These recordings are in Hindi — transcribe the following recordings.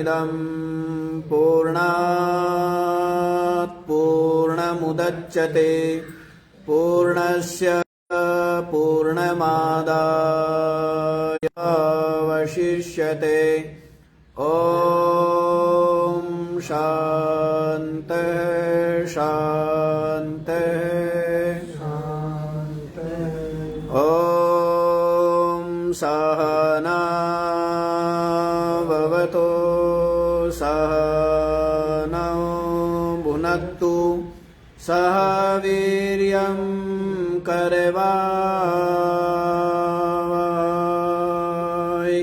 इदं पूर्णात् पूर्णमुदच्यते पूर्णस्य पूर्णमादाय अवशिष्यते। ॐ शान्तिः शान्तिः ॐ सहना भवतु सहनौ भुनक्तु सह वीर्यं करवावहै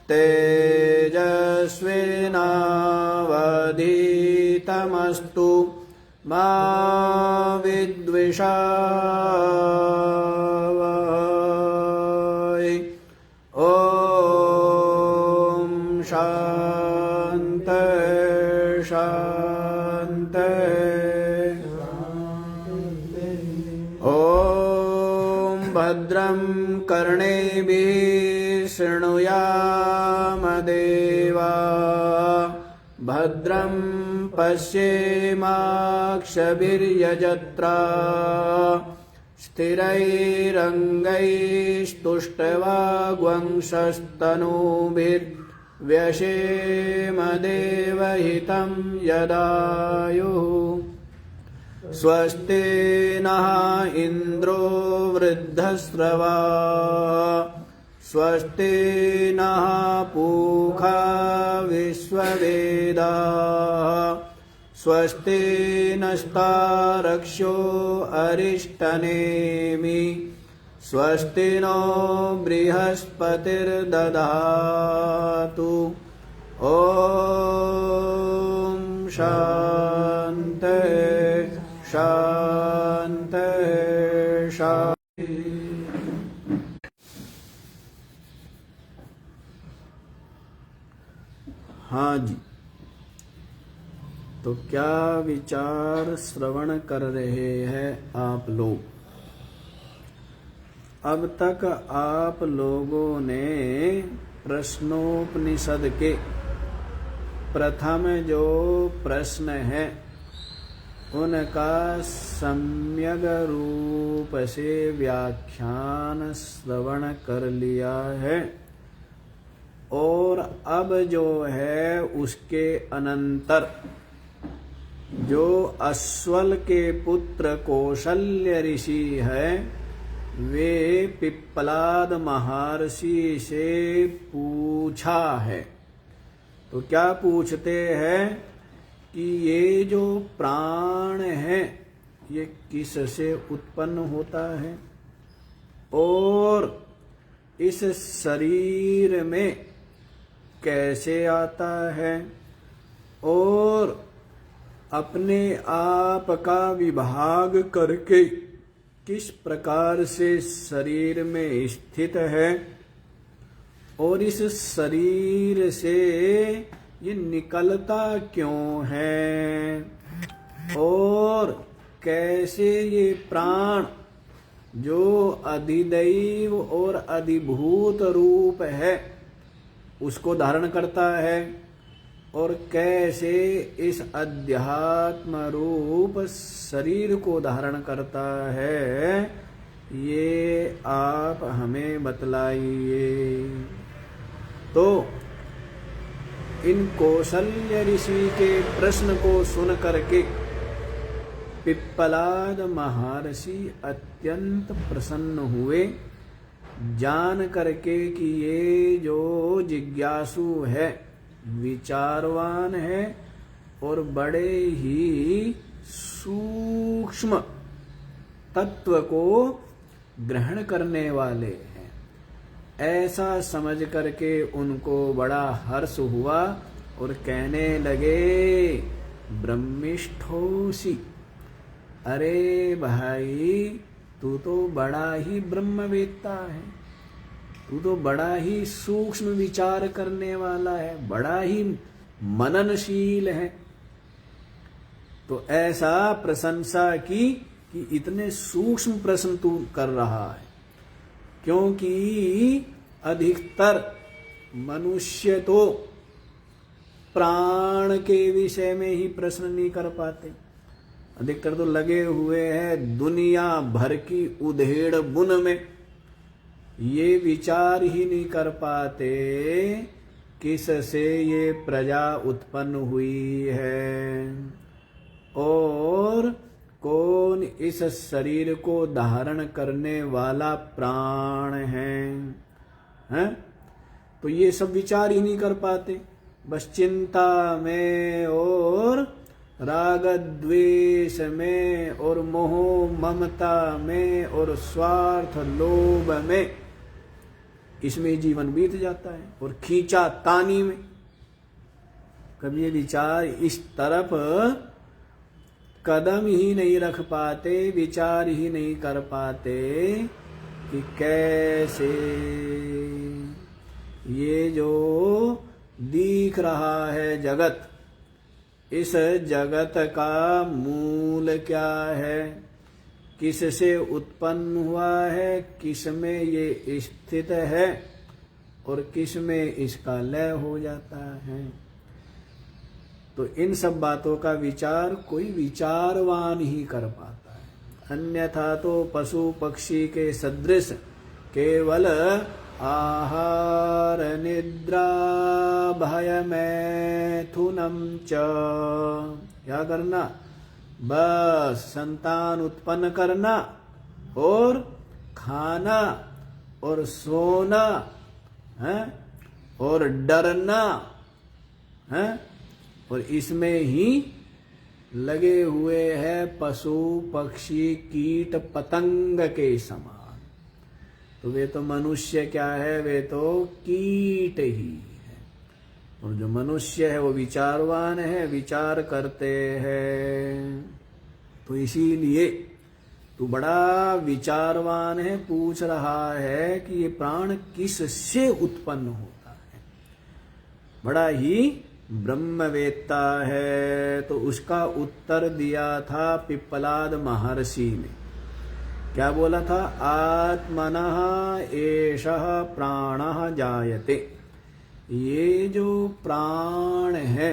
तेजस्विनावधीतमस्तु मा विद्विषावहै। ॐ शान्तिः शान्तिः ॐ भद्रं कर्णेभिः शृणुयाम देवाः भद्रं पश्येमाक्षभिर्यजत्राः स्थिरैरङ्गैस्तुष्टवाग्वंशस्तनूभिर्व्यशेम देवहितं यदायुः। स्वस्ति नः इन्द्रो वृद्धस्रवाः स्वस्ति नः पूषा विश्ववेदाः स्वस्ति नस्तारक्ष्यो अरिष्टनेमि स्वस्ति नो बृहस्पतिर्दधातु। ॐ शान्तिः शान्तिः शान्तिः। हाँ जी, तो क्या विचार श्रवण कर रहे हैं आप लोग? अब तक आप लोगों ने प्रश्नोपनिषद के प्रथम जो प्रश्न है उनका सम्यक रूप से व्याख्यान श्रवण कर लिया है और अब जो है उसके अनंतर जो अश्वल के पुत्र कौशल्य ऋषि है वे पिप्पलाद महर्षि से पूछा है। तो क्या पूछते हैं कि ये जो प्राण है ये किस से उत्पन्न होता है और इस शरीर में कैसे आता है और अपने आप का विभाग करके किस प्रकार से शरीर में स्थित है और इस शरीर से ये निकलता क्यों है और कैसे ये प्राण जो अधिदैव और अधिभूत रूप है उसको धारण करता है और कैसे इस अध्यात्म रूप शरीर को धारण करता है, ये आप हमें बतलाइए। तो इन कौशल्य ऋषि के प्रश्न को सुन करके पिप्पलाद महर्षि अत्यंत प्रसन्न हुए, जान करके कि ये जो जिज्ञासु है, विचारवान है और बड़े ही सूक्ष्म तत्व को ग्रहण करने वाले हैं, ऐसा समझ करके उनको बड़ा हर्ष हुआ और कहने लगे, ब्रह्मिष्ठोसि, अरे भाई तू तो बड़ा ही ब्रह्मवेत्ता है, तू तो बड़ा ही सूक्ष्म विचार करने वाला है, बड़ा ही मननशील है। तो ऐसा प्रशंसा की कि इतने सूक्ष्म प्रश्न तू कर रहा है, क्योंकि अधिकतर मनुष्य तो प्राण के विषय में ही प्रश्न नहीं कर पाते। अधिकतर तो लगे हुए हैं दुनिया भर की उधेड़ बुन में, ये विचार ही नहीं कर पाते किससे ये प्रजा उत्पन्न हुई है और कौन इस शरीर को धारण करने वाला प्राण है? तो ये सब विचार ही नहीं कर पाते, बस चिंता में और राग द्वेष में और मोह ममता में और स्वार्थ लोभ में, इसमें जीवन बीत जाता है। और खींचा तानी में कभी ये विचार इस तरफ कदम ही नहीं रख पाते, विचार ही नहीं कर पाते कि कैसे ये जो दिख रहा है जगत, इस जगत का मूल क्या है, किससे उत्पन्न हुआ है, किस में ये स्थित है और किस में इसका लय हो जाता है। तो इन सब बातों का विचार कोई विचारवान ही कर पाता है, अन्यथा तो पशु पक्षी के सदृश केवल आहार निद्रा भय मैथुनम च, क्या करना, बस संतान उत्पन्न करना और खाना और सोना है और डरना है, और इसमें ही लगे हुए हैं पशु पक्षी कीट पतंग के समान। तो वे तो मनुष्य क्या है, वे तो कीट ही है, और जो मनुष्य है वो विचारवान है, विचार करते हैं। तो इसीलिए तू बड़ा विचारवान है, पूछ रहा है कि ये प्राण किससे उत्पन्न होता है, बड़ा ही ब्रह्मवेत्ता है। तो उसका उत्तर दिया था पिप्पलाद महर्षि ने, क्या बोला था, आत्मनः एषः प्राणः जायते, ये जो प्राण है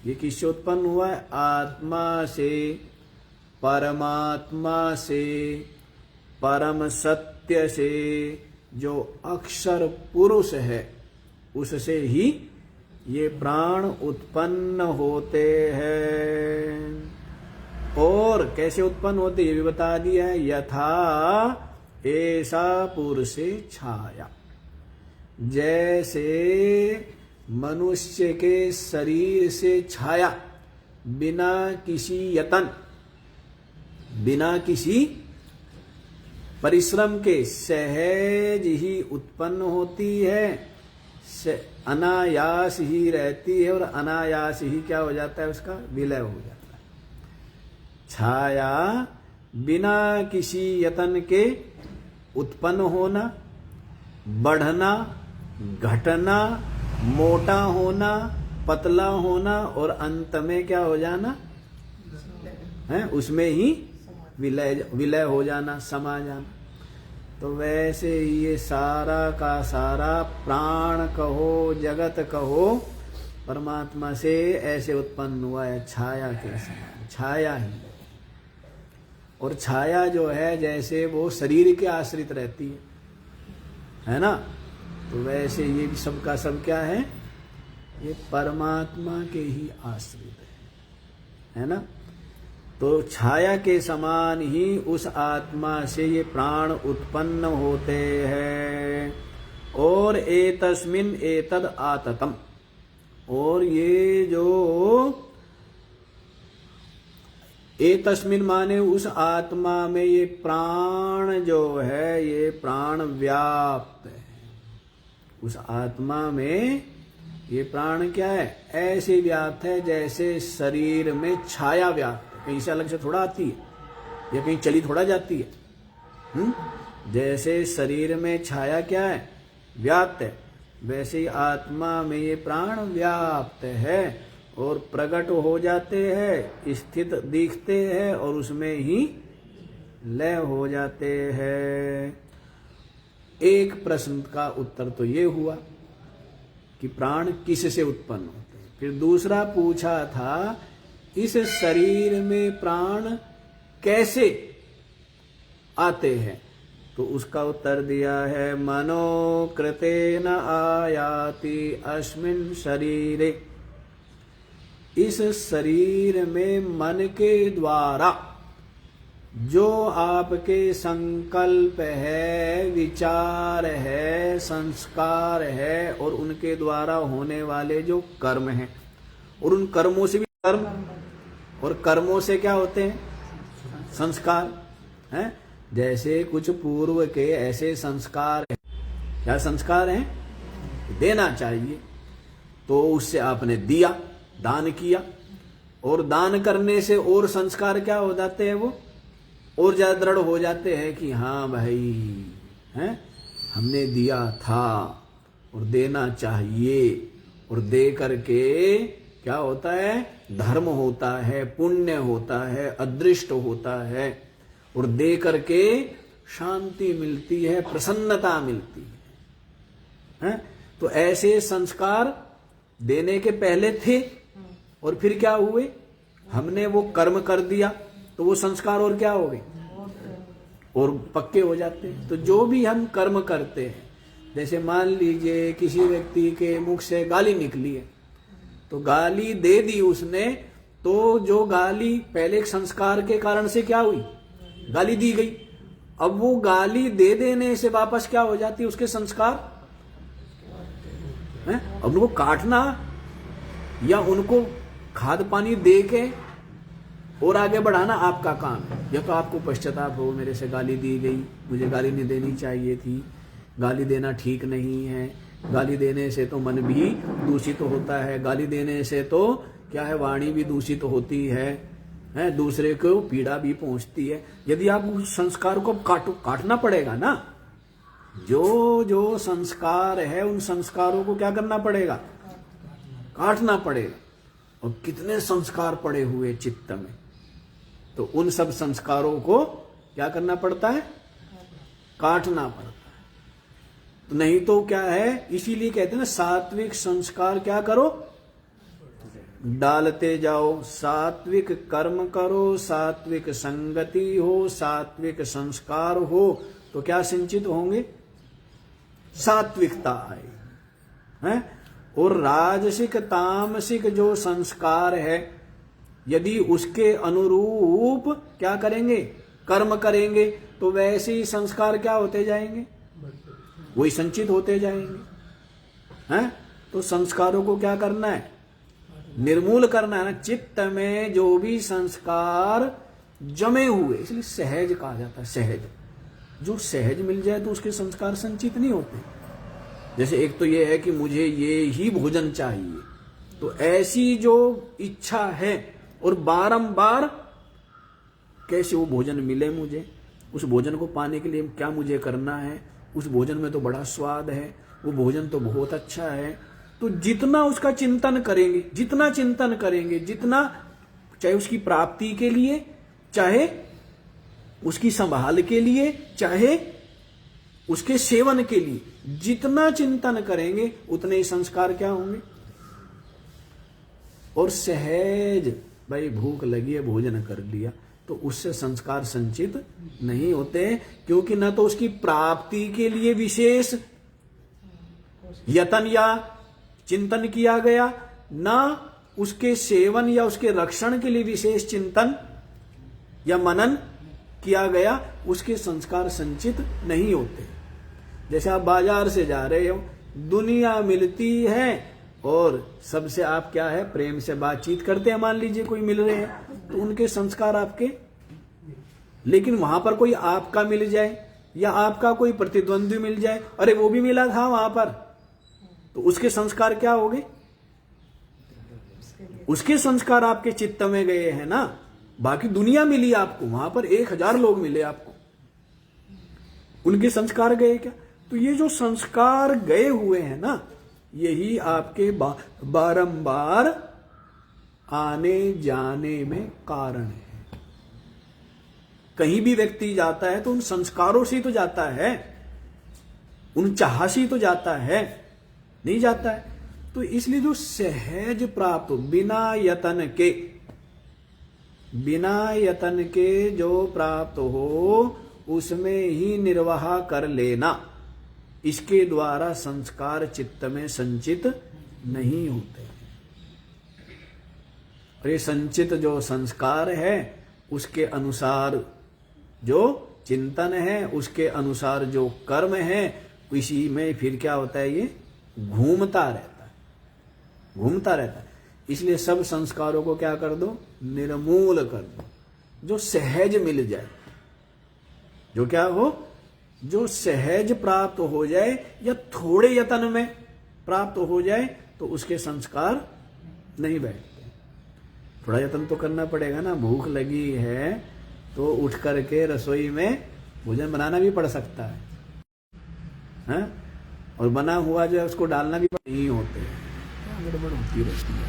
ये किससे उत्पन्न हुआ है, आत्मा से, परमात्मा से, परम सत्य से, जो अक्षर पुरुष है उससे ही ये प्राण उत्पन्न होते हैं। और कैसे उत्पन्न होते ये भी बता दिया है, यथा ऐसा पुरुषे छाया, जैसे मनुष्य के शरीर से छाया बिना किसी यतन, बिना किसी परिश्रम के सहज ही उत्पन्न होती है, अनायास ही रहती है और अनायास ही क्या हो जाता है, उसका विलय हो जाता है। छाया बिना किसी यतन के उत्पन्न होना, बढ़ना, घटना, मोटा होना, पतला होना और अंत में क्या हो जाना है, उसमें ही विलय हो जाना, समा जाना। तो वैसे ये सारा का सारा प्राण कहो, जगत कहो, परमात्मा से ऐसे उत्पन्न हुआ है, छाया के समान, छाया ही। और छाया जो है जैसे वो शरीर के आश्रित रहती है ना, तो वैसे ये भी सबका सब क्या है, ये परमात्मा के ही आश्रित है ना। तो छाया के समान ही उस आत्मा से ये प्राण उत्पन्न होते हैं। और एतस्मिन् एतद आततम, और ये जो एतस्मिन् माने उस आत्मा में ये प्राण जो है, ये प्राण व्याप्त है। उस आत्मा में ये प्राण क्या है, ऐसे व्याप्त है जैसे शरीर में छाया व्याप्त है, कहीं से अलग से थोड़ा आती है या कहीं चली थोड़ा जाती है। जैसे शरीर में छाया क्या है, व्याप्त है, वैसे ही आत्मा में ये प्राण व्याप्त है और प्रकट हो जाते हैं, स्थित दिखते हैं और उसमें ही लय हो जाते हैं। एक प्रश्न का उत्तर तो ये हुआ कि प्राण किससे उत्पन्न होते हैं, फिर दूसरा पूछा था इस शरीर में प्राण कैसे आते हैं, तो उसका उत्तर दिया है मनो कृतेन आयाति अस्मिन् शरीरे। इस शरीर में मन के द्वारा जो आपके संकल्प है, विचार है, संस्कार है और उनके द्वारा होने वाले जो कर्म हैं, और उन कर्मों से भी कर्म, और कर्मों से क्या होते हैं, संस्कार हैं। जैसे कुछ पूर्व के ऐसे संस्कार हैं, क्या संस्कार हैं, देना चाहिए, तो उससे आपने दिया, दान किया, और दान करने से और संस्कार क्या हो जाते हैं, वो और ज्यादा दृढ़ हो जाते हैं कि हाँ भाई हैं, हमने दिया था और देना चाहिए, और दे करके क्या होता है, धर्म होता है, पुण्य होता है, अदृष्ट होता है, और दे करके शांति मिलती है, प्रसन्नता मिलती है। तो ऐसे संस्कार देने के पहले थे, और फिर क्या हुए, हमने वो कर्म कर दिया, तो वो संस्कार और क्या हो गए, और पक्के हो जाते हैं। तो जो भी हम कर्म करते हैं, जैसे मान लीजिए किसी व्यक्ति के मुख से गाली निकली है, तो गाली दे दी उसने, तो जो गाली पहले एक संस्कार के कारण से क्या हुई, गाली दी गई, अब वो गाली दे देने से वापस क्या हो जाती है, उसके संस्कार है। अब उनको काटना या उनको खाद पानी दे के और आगे बढ़ाना आपका काम है। या तो आपको पश्चाताप हो, मेरे से गाली दी गई, मुझे गाली नहीं देनी चाहिए थी, गाली देना ठीक नहीं है, गाली देने से तो मन भी दूषित होता है, गाली देने से तो क्या है, वाणी भी दूषित होती है, दूसरे को पीड़ा भी पहुंचती है। यदि आप उस संस्कार को काटना पड़ेगा ना, जो जो संस्कार है उन संस्कारों को क्या करना पड़ेगा, काटना पड़ेगा। और कितने संस्कार पड़े हुए चित्त में, तो उन सब संस्कारों को क्या करना पड़ता है, काटना पड़ता है। तो नहीं तो क्या है, इसीलिए कहते हैं ना, सात्विक संस्कार क्या करो, डालते जाओ, सात्विक कर्म करो, सात्विक संगति हो, सात्विक संस्कार हो, तो क्या सिंचित होंगे, सात्विकता आए हैं। और राजसिक तामसिक जो संस्कार है, यदि उसके अनुरूप क्या करेंगे, कर्म करेंगे, तो वैसे ही संस्कार क्या होते जाएंगे, वही संचित होते जाएंगे हैं। तो संस्कारों को क्या करना है, निर्मूल करना है ना। चित्त में जो भी संस्कार जमे हुए, इसलिए सहज कहा जाता है, सहज, जो सहज मिल जाए तो उसके संस्कार संचित नहीं होते। जैसे एक तो ये है कि मुझे ये ही भोजन चाहिए, तो ऐसी जो इच्छा है और बारंबार कैसे वो भोजन मिले मुझे, उस भोजन को पाने के लिए क्या मुझे करना है, उस भोजन में तो बड़ा स्वाद है, वो भोजन तो बहुत अच्छा है। तो जितना उसका चिंतन करेंगे, जितना चिंतन करेंगे, जितना, चाहे उसकी प्राप्ति के लिए, चाहे उसकी संभाल के लिए, चाहे उसके सेवन के लिए, जितना चिंतन करेंगे उतने ही संस्कार क्या होंगे। और सहज, भाई भूख लगी है, भोजन कर लिया, तो उससे संस्कार संचित नहीं होते, क्योंकि न तो उसकी प्राप्ति के लिए विशेष यत्न या चिंतन किया गया, न उसके सेवन या उसके रक्षण के लिए विशेष चिंतन या मनन किया गया, उसके संस्कार संचित नहीं होते। जैसे आप बाजार से जा रहे हो, दुनिया मिलती है और सबसे आप क्या है, प्रेम से बातचीत करते हैं, मान लीजिए कोई मिल रहे हैं, तो उनके संस्कार आपके, लेकिन वहां पर कोई आपका मिल जाए या आपका कोई प्रतिद्वंद्वी मिल जाए, अरे वो भी मिला था वहां पर, तो उसके संस्कार क्या हो गए, उसके संस्कार आपके चित्त में गए हैं ना। बाकी दुनिया मिली आपको, वहां पर 1000 लोग मिले आपको, उनके संस्कार गए क्या। तो ये जो संस्कार गए हुए हैं ना, यही आपके बारंबार आने जाने में कारण है। कहीं भी व्यक्ति जाता है तो उन संस्कारों से तो जाता है, उन चाह से तो जाता है, नहीं जाता है। तो इसलिए जो सहज प्राप्त हो, बिना यतन के जो प्राप्त हो उसमें ही निर्वाह कर लेना, इसके द्वारा संस्कार चित्त में संचित नहीं होते। और ये संचित जो संस्कार है उसके अनुसार जो चिंतन है, उसके अनुसार जो कर्म है, इसी में फिर क्या होता है, ये घूमता रहता है। इसलिए सब संस्कारों को क्या कर दो, निर्मूल कर दो, जो सहज मिल जाए, जो क्या हो, जो सहज प्राप्त हो जाए या थोड़े यतन में प्राप्त हो जाए, तो उसके संस्कार नहीं बैठते। थोड़ा यतन तो करना पड़ेगा ना, भूख लगी है तो उठ करके रसोई में भोजन बनाना भी पड़ सकता है, और बना हुआ जो है उसको डालना भी नहीं होते, गड़बड़ होती रहती है।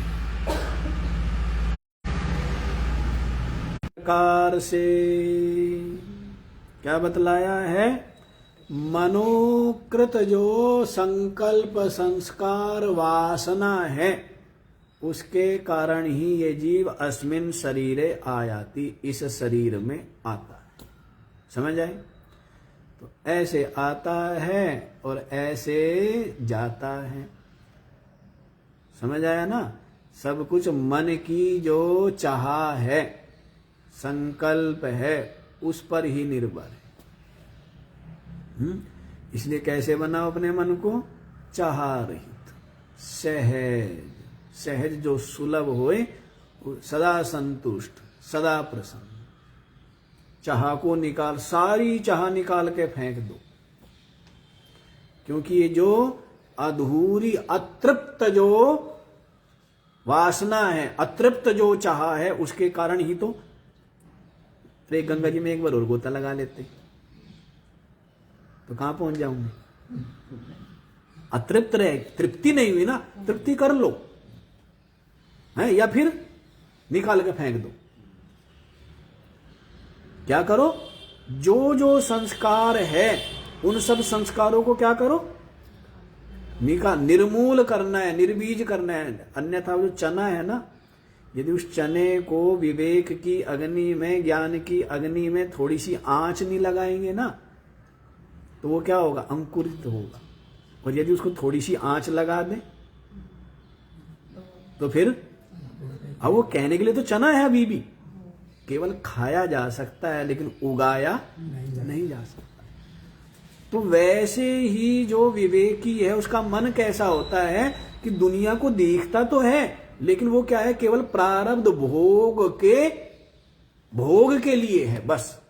प्रकार से क्या बतलाया है, मनोकृत जो संकल्प संस्कार वासना है, उसके कारण ही ये जीव अस्मिन शरीरे आयाति, इस शरीर में आता है। समझ आए? तो ऐसे आता है और ऐसे जाता है। समझ आया ना? सब कुछ मन की जो चाह है, संकल्प है, उस पर ही निर्भर है। इसलिए कैसे बनाओ अपने मन को, चाह रहित, सहज, सहज जो सुलभ होए, सदा संतुष्ट, सदा प्रसन्न। चाह को निकाल, सारी चाह निकाल के फेंक दो, क्योंकि ये जो अधूरी अतृप्त जो वासना है, अतृप्त जो चाह है, उसके कारण ही तो। अरे गंगा जी में एक बार और गोता लगा लेते तो कहां पहुंच जाऊंगे। अतृप्त रहे, तृप्ति नहीं हुई ना, तृप्ति कर लो है, या फिर निकाल के फेंक दो। क्या करो, जो जो संस्कार है उन सब संस्कारों को क्या करो, निर्मूल करना है, निर्बीज करना है। अन्यथा जो चना है ना, यदि उस चने को विवेक की अग्नि में, ज्ञान की अग्नि में थोड़ी सी आंच नहीं लगाएंगे ना, तो वो क्या होगा, अंकुरित होगा। और यदि उसको थोड़ी सी आंच लगा दें तो फिर, अब वो कहने के लिए तो चना है अभी भी, केवल खाया जा सकता है लेकिन उगाया नहीं जा सकता। तो वैसे ही जो विवेकी है उसका मन कैसा होता है कि दुनिया को देखता तो है, लेकिन वो क्या है, केवल प्रारब्ध भोग के लिए है बस।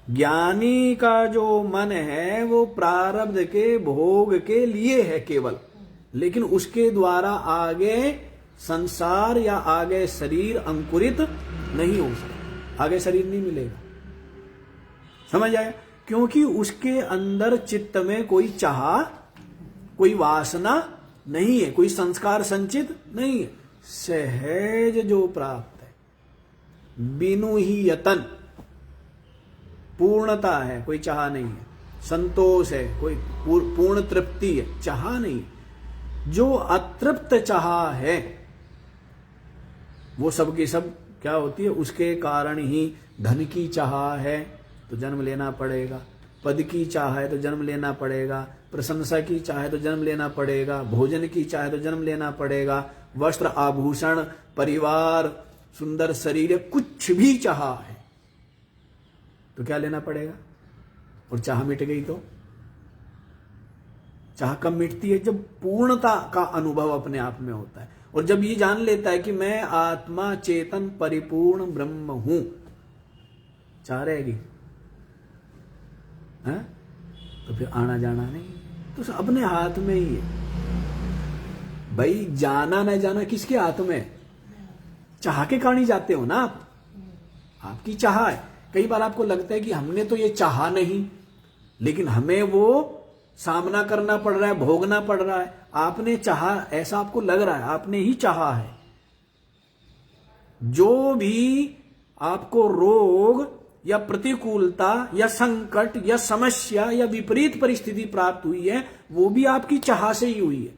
ज्ञानी का जो मन है वो प्रारब्ध के भोग के लिए है केवल, लेकिन उसके द्वारा आगे संसार या आगे शरीर अंकुरित नहीं हो सकता, आगे शरीर नहीं मिलेगा। समझ आया? क्योंकि उसके अंदर चित्त में कोई चाह, कोई वासना नहीं है, कोई संस्कार संचित नहीं है। सहज जो प्राप्त है, बिनु ही यतन, पूर्णता है, कोई चाह नहीं है, संतोष है, कोई पूर्ण तृप्ति है, चाह नहीं। जो अतृप्त चाह है वो सब की सब क्या होती है, उसके कारण ही धन की चाह है तो जन्म लेना पड़ेगा, पद की चाह है तो जन्म लेना पड़ेगा, प्रशंसा की चाह है तो जन्म लेना पड़ेगा, भोजन की चाह है तो जन्म लेना पड़ेगा, वस्त्र आभूषण, परिवार, सुंदर शरीर, कुछ भी चाह है तो क्या लेना पड़ेगा। और चाह मिट गई तो, चाह कब मिटती है, जब पूर्णता का अनुभव अपने आप में होता है, और जब ये जान लेता है कि मैं आत्मा चेतन परिपूर्ण ब्रह्म हूं, चाह रहेगी है? तो फिर आना जाना नहीं, तो अपने हाथ में ही है भाई। जाना न जाना किसके हाथ में, चाह के कारण ही जाते हो ना आप, आपकी चाह है। कई बार आपको लगता है कि हमने तो ये चाहा नहीं, लेकिन हमें वो सामना करना पड़ रहा है, भोगना पड़ रहा है। आपने चाहा, ऐसा आपको लग रहा है, आपने ही चाहा है। जो भी आपको रोग या प्रतिकूलता या संकट या समस्या या विपरीत परिस्थिति प्राप्त हुई है, वो भी आपकी चाह से ही हुई है।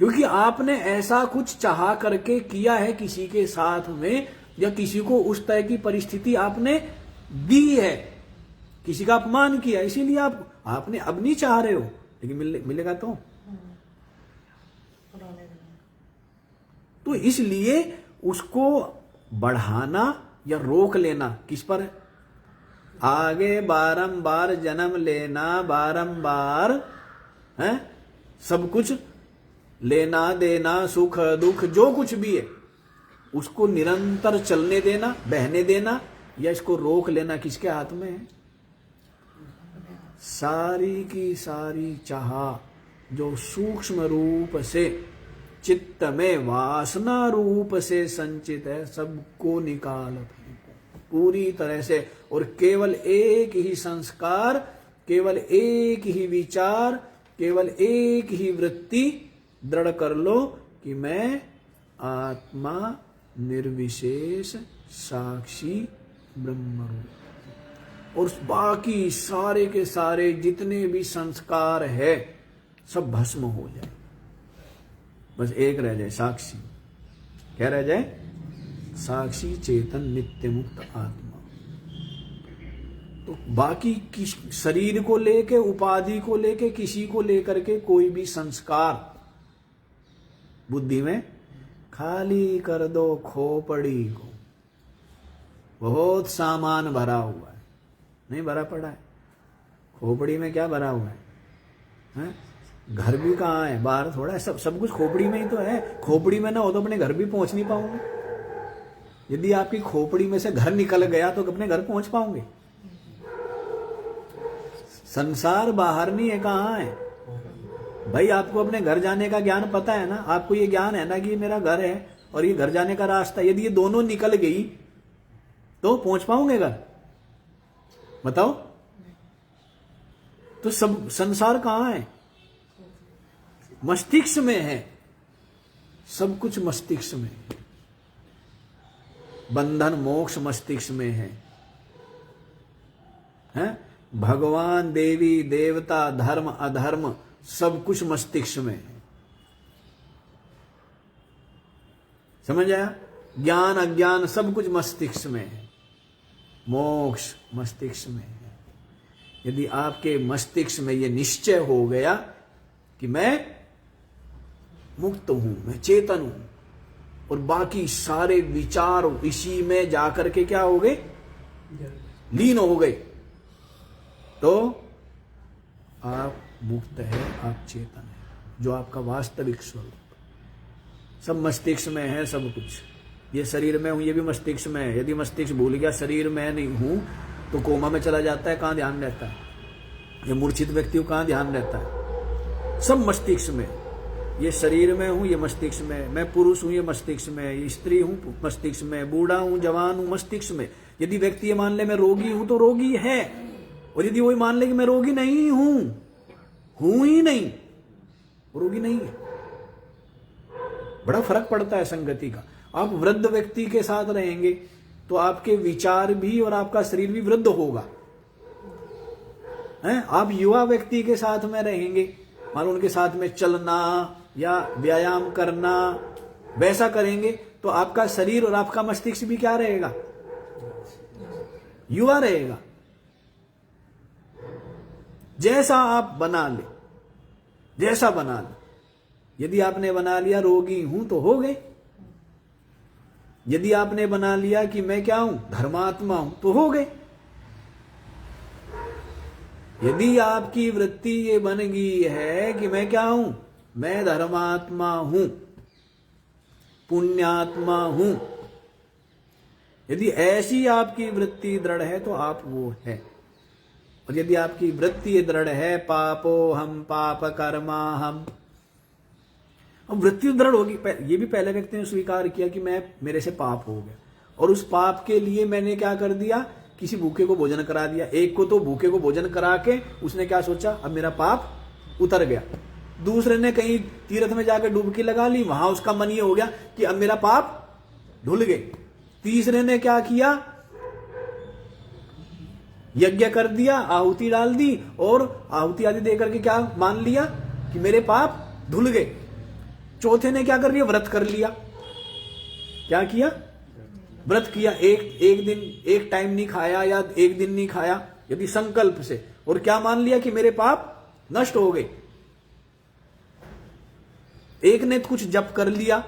क्योंकि आपने ऐसा कुछ चाहा करके किया है किसी के साथ में, या किसी को उस तरह की परिस्थिति आपने दी है, किसी का अपमान किया, इसीलिए आपने अब नहीं चाह रहे हो, लेकिन मिलेगा तो इसलिए उसको बढ़ाना या रोक लेना किस पर है? आगे बारंबार जन्म लेना, बारंबार है सब कुछ लेना देना, सुख दुख जो कुछ भी है उसको निरंतर चलने देना, बहने देना, या इसको रोक लेना किसके हाथ में है? सारी की सारी चाह जो सूक्ष्म रूप से चित्त में वासना रूप से संचित है, सबको निकाल पूरी तरह से, और केवल एक ही संस्कार, केवल एक ही विचार, केवल एक ही वृत्ति दृढ़ कर लो कि मैं आत्मा निर्विशेष साक्षी ब्रह्म हूं। और बाकी सारे के सारे जितने भी संस्कार है सब भस्म हो जाए, बस एक रह जाए साक्षी। क्या रह जाए? साक्षी चेतन नित्य मुक्त आत्मा। तो बाकी शरीर को लेके, उपाधि को लेके, किसी को लेकर के कोई भी संस्कार बुद्धि में खाली कर दो खोपड़ी को। बहुत सामान भरा हुआ है, नहीं भरा पड़ा है खोपड़ी में? क्या भरा हुआ है? घर भी कहाँ है? बाहर थोड़ा है, सब कुछ खोपड़ी में ही तो है। खोपड़ी में ना हो तो अपने घर भी पहुंच नहीं पाओगे। यदि आपकी खोपड़ी में से घर निकल गया तो अपने घर पहुंच पाओगे? संसार बाहर नहीं है, कहाँ है भाई? आपको अपने घर जाने का ज्ञान पता है ना, आपको ये ज्ञान है ना कि ये मेरा घर है और ये घर जाने का रास्ता। यदि ये दोनों निकल गई तो पहुंच पाओगे घर? बताओ। तो सब संसार कहाँ है? मस्तिष्क में है, सब कुछ मस्तिष्क में है। बंधन मोक्ष मस्तिष्क में है, हैं? भगवान देवी देवता धर्म अधर्म सब कुछ मस्तिष्क में है। समझ आया? ज्ञान अज्ञान सब कुछ मस्तिष्क में है, मोक्ष मस्तिष्क में है। यदि आपके मस्तिष्क में यह निश्चय हो गया कि मैं मुक्त हूं, मैं चेतन हूं, और बाकी सारे विचार इसी में जाकर के क्या हो गए? लीन हो गए, तो आप मुक्त है, आप चेतन है, जो आपका वास्तविक स्वरूप। सब मस्तिष्क में है सब कुछ। ये शरीर में हूं, ये भी मस्तिष्क में है। यदि मस्तिष्क भूल गया शरीर में नहीं हूं तो कोमा में चला जाता है, कहां ध्यान रहता है? ये मूर्छित व्यक्ति को कहां ध्यान रहता है? सब मस्तिष्क में। ये शरीर में हूं, ये मस्तिष्क में। मैं पुरुष हूं, ये मस्तिष्क में। ये स्त्री हूं, मस्तिष्क में। बूढ़ा हूं, जवान हूं, मस्तिष्क में। यदि व्यक्ति ये मान ले मैं रोगी हूं तो रोगी है, और यदि वही मान ले कि मैं रोगी नहीं हूं ही नहीं, रोगी नहीं है। बड़ा फर्क पड़ता है संगति का। आप वृद्ध व्यक्ति के साथ रहेंगे तो आपके विचार भी और आपका शरीर भी वृद्ध होगा, हैं? आप युवा व्यक्ति के साथ में रहेंगे, मान लो उनके साथ में चलना या व्यायाम करना वैसा करेंगे तो आपका शरीर और आपका मस्तिष्क भी क्या रहेगा? युवा रहेगा। जैसा आप बना ले, जैसा बना ले। यदि आपने बना लिया रोगी हूं तो हो गए। यदि आपने बना लिया कि मैं क्या हूं? धर्मात्मा हूं तो हो गए। यदि आपकी वृत्ति ये बन गई है कि मैं क्या हूं? मैं धर्मात्मा हूं, पुण्यात्मा हूं, यदि ऐसी आपकी वृत्ति दृढ़ है तो आप वो है। और यदि आपकी वृत्ति दृढ़ है पापो हम पाप कर्मा हम, अब वृत्ति दृढ़ होगी। ये भी पहले व्यक्ति ने स्वीकार किया कि मैं मेरे से पाप हो गया, और उस पाप के लिए मैंने क्या कर दिया? किसी भूखे को भोजन करा दिया। एक को तो भूखे को भोजन करा के उसने क्या सोचा? अब मेरा पाप उतर गया। दूसरे ने कहीं तीर्थ में जाकर डुबकी लगा ली, वहां उसका मन ये हो गया कि अब मेरा पाप धुल गए। तीसरे ने क्या किया? यज्ञ कर दिया, आहुति डाल दी, और आहुति आदि देकर के क्या मान लिया कि मेरे पाप धुल गए। चौथे ने क्या कर लिया, व्रत कर लिया। क्या किया, व्रत किया। एक दिन एक टाइम नहीं खाया या एक दिन नहीं खाया, यदि संकल्प से, और क्या मान लिया कि मेरे पाप नष्ट हो गए। एक ने कुछ जप कर लिया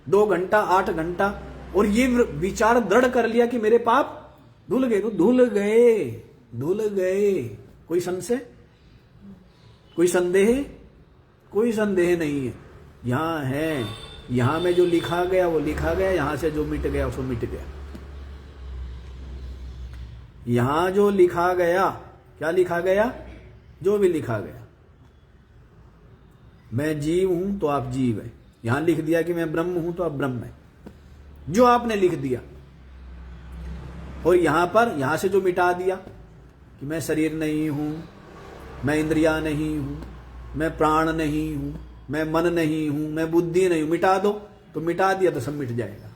2 घंटा 8 घंटा, और ये विचार दृढ़ कर लिया कि मेरे पाप धुल गए, तो धुल गए। कोई संशय, कोई संदेह? कोई संदेह नहीं है। यहां है, यहां में जो लिखा गया वो लिखा गया, यहां से जो मिट गया उसको मिट गया। यहां जो लिखा गया, क्या लिखा गया, जो भी लिखा गया, मैं जीव हूं तो आप जीव है। यहां लिख दिया कि मैं ब्रह्म हूं तो आप ब्रह्म है, जो आपने लिख दिया। और यहां पर, यहां से जो मिटा दिया कि मैं शरीर नहीं हूं, मैं इंद्रिया नहीं हूं, मैं प्राण नहीं हूं, मैं मन नहीं हूं, मैं बुद्धि नहीं हूं, मिटा दो। तो मिटा दिया तो सब मिट जाएगा।